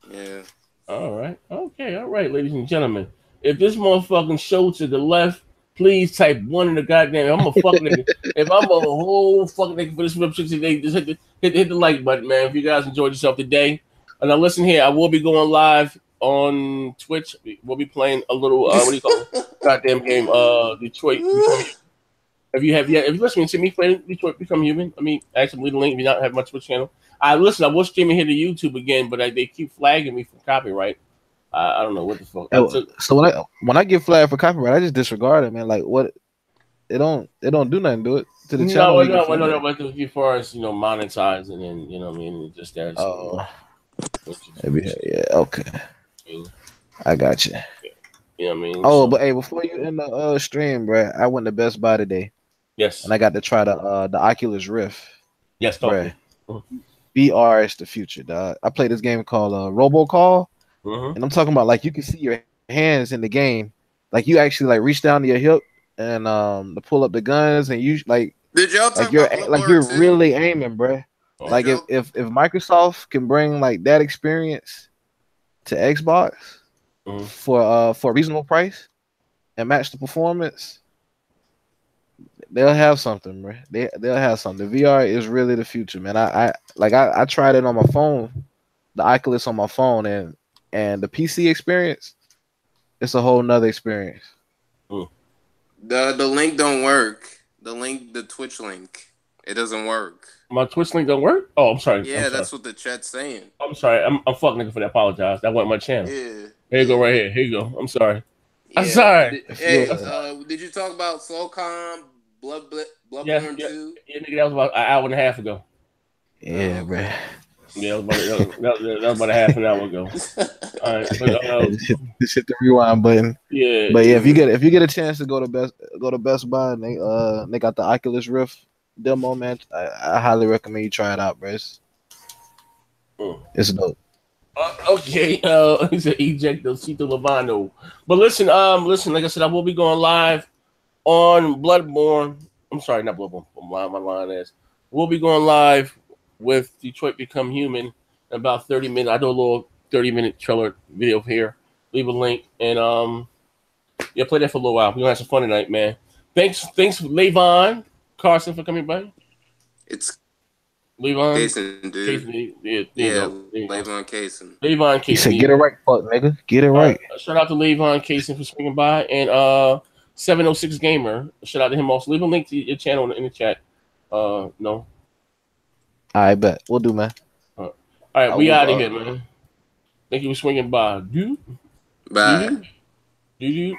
Yeah. All right. Okay. All right, ladies and gentlemen. If this motherfucking show to the left, please type 1 in the goddamn. I'm a fucking nigga. If I'm a whole fucking nigga for this Rip 60 today, just hit the like button, man. If you guys enjoyed yourself today. And now listen here, I will be going live on Twitch. We'll be playing a little what do you call it? Goddamn game, Detroit. If you listening to me playing Detroit Become Human, I mean, actually leave the link if you don't have my Twitch channel. I was streaming here to YouTube again, but they keep flagging me for copyright. I don't know what the fuck. So when I get flagged for copyright, I just disregard it, man. Like what? It don't do nothing. Do it to the channel. No. But as far as monetizing and what I mean, just that. Oh, yeah. Okay, I got you. You know what I mean? Oh, but hey, before you end the stream, bro, I went to Best Buy today. Yes, and I got to try the Oculus Rift. Yes, bro. VR is the future, dog. I played this game called Robocall, and I'm talking about like you can see your hands in the game, like you actually like reach down to your hip and to pull up the guns, and you like did y'all talk you're about like you're 2? really aiming, bro. Like if Microsoft can bring like that experience to Xbox for a reasonable price and match the performance, they'll have something, bro. They'll have something. The VR is really the future, man. I tried it on my phone, the Oculus on my phone, and the PC experience, it's a whole nother experience. The link don't work. The Twitch link, it doesn't work. My Twitch link don't work? Oh, I'm sorry. Yeah, that's what the chat's saying. I'm sorry. I'm fucking nigga for that. Apologize. That wasn't my channel. Yeah. Here you go right here. Here you go. I'm sorry. Yeah. I'm sorry. Did you talk about SOCOM, Bloodborne 2? Yeah, nigga, that was about an hour and a half ago. Yeah, bro. Yeah, that was about a half an hour ago. All right, but, just hit the rewind button. Yeah, but yeah, if you get a chance to go to Best Buy and they got the Oculus Rift demo, man, I highly recommend you try it out, bro. It's dope. Okay, he said eject the Cito Lavano. But listen, like I said, I will be going live on Bloodborne. I'm sorry, not Bloodborne. My line is. We'll be going live with Detroit Become Human in about 30 minutes. I do a little 30-minute trailer video here. Leave a link and play that for a little while. We're gonna have some fun tonight, man. Thanks, Levon Carson for coming by. It's Levon Cason, dude. Levon Cason. Levon Cason. He said, "Get it right, fuck nigga. Get it right." Shout out to Levon Cason for swinging by, and 706 Gamer. Shout out to him also. Leave a link to your channel in the chat. No. I bet we'll do, man. All right, we out of here, man. Thank you for swinging by, dude. Bye. Do.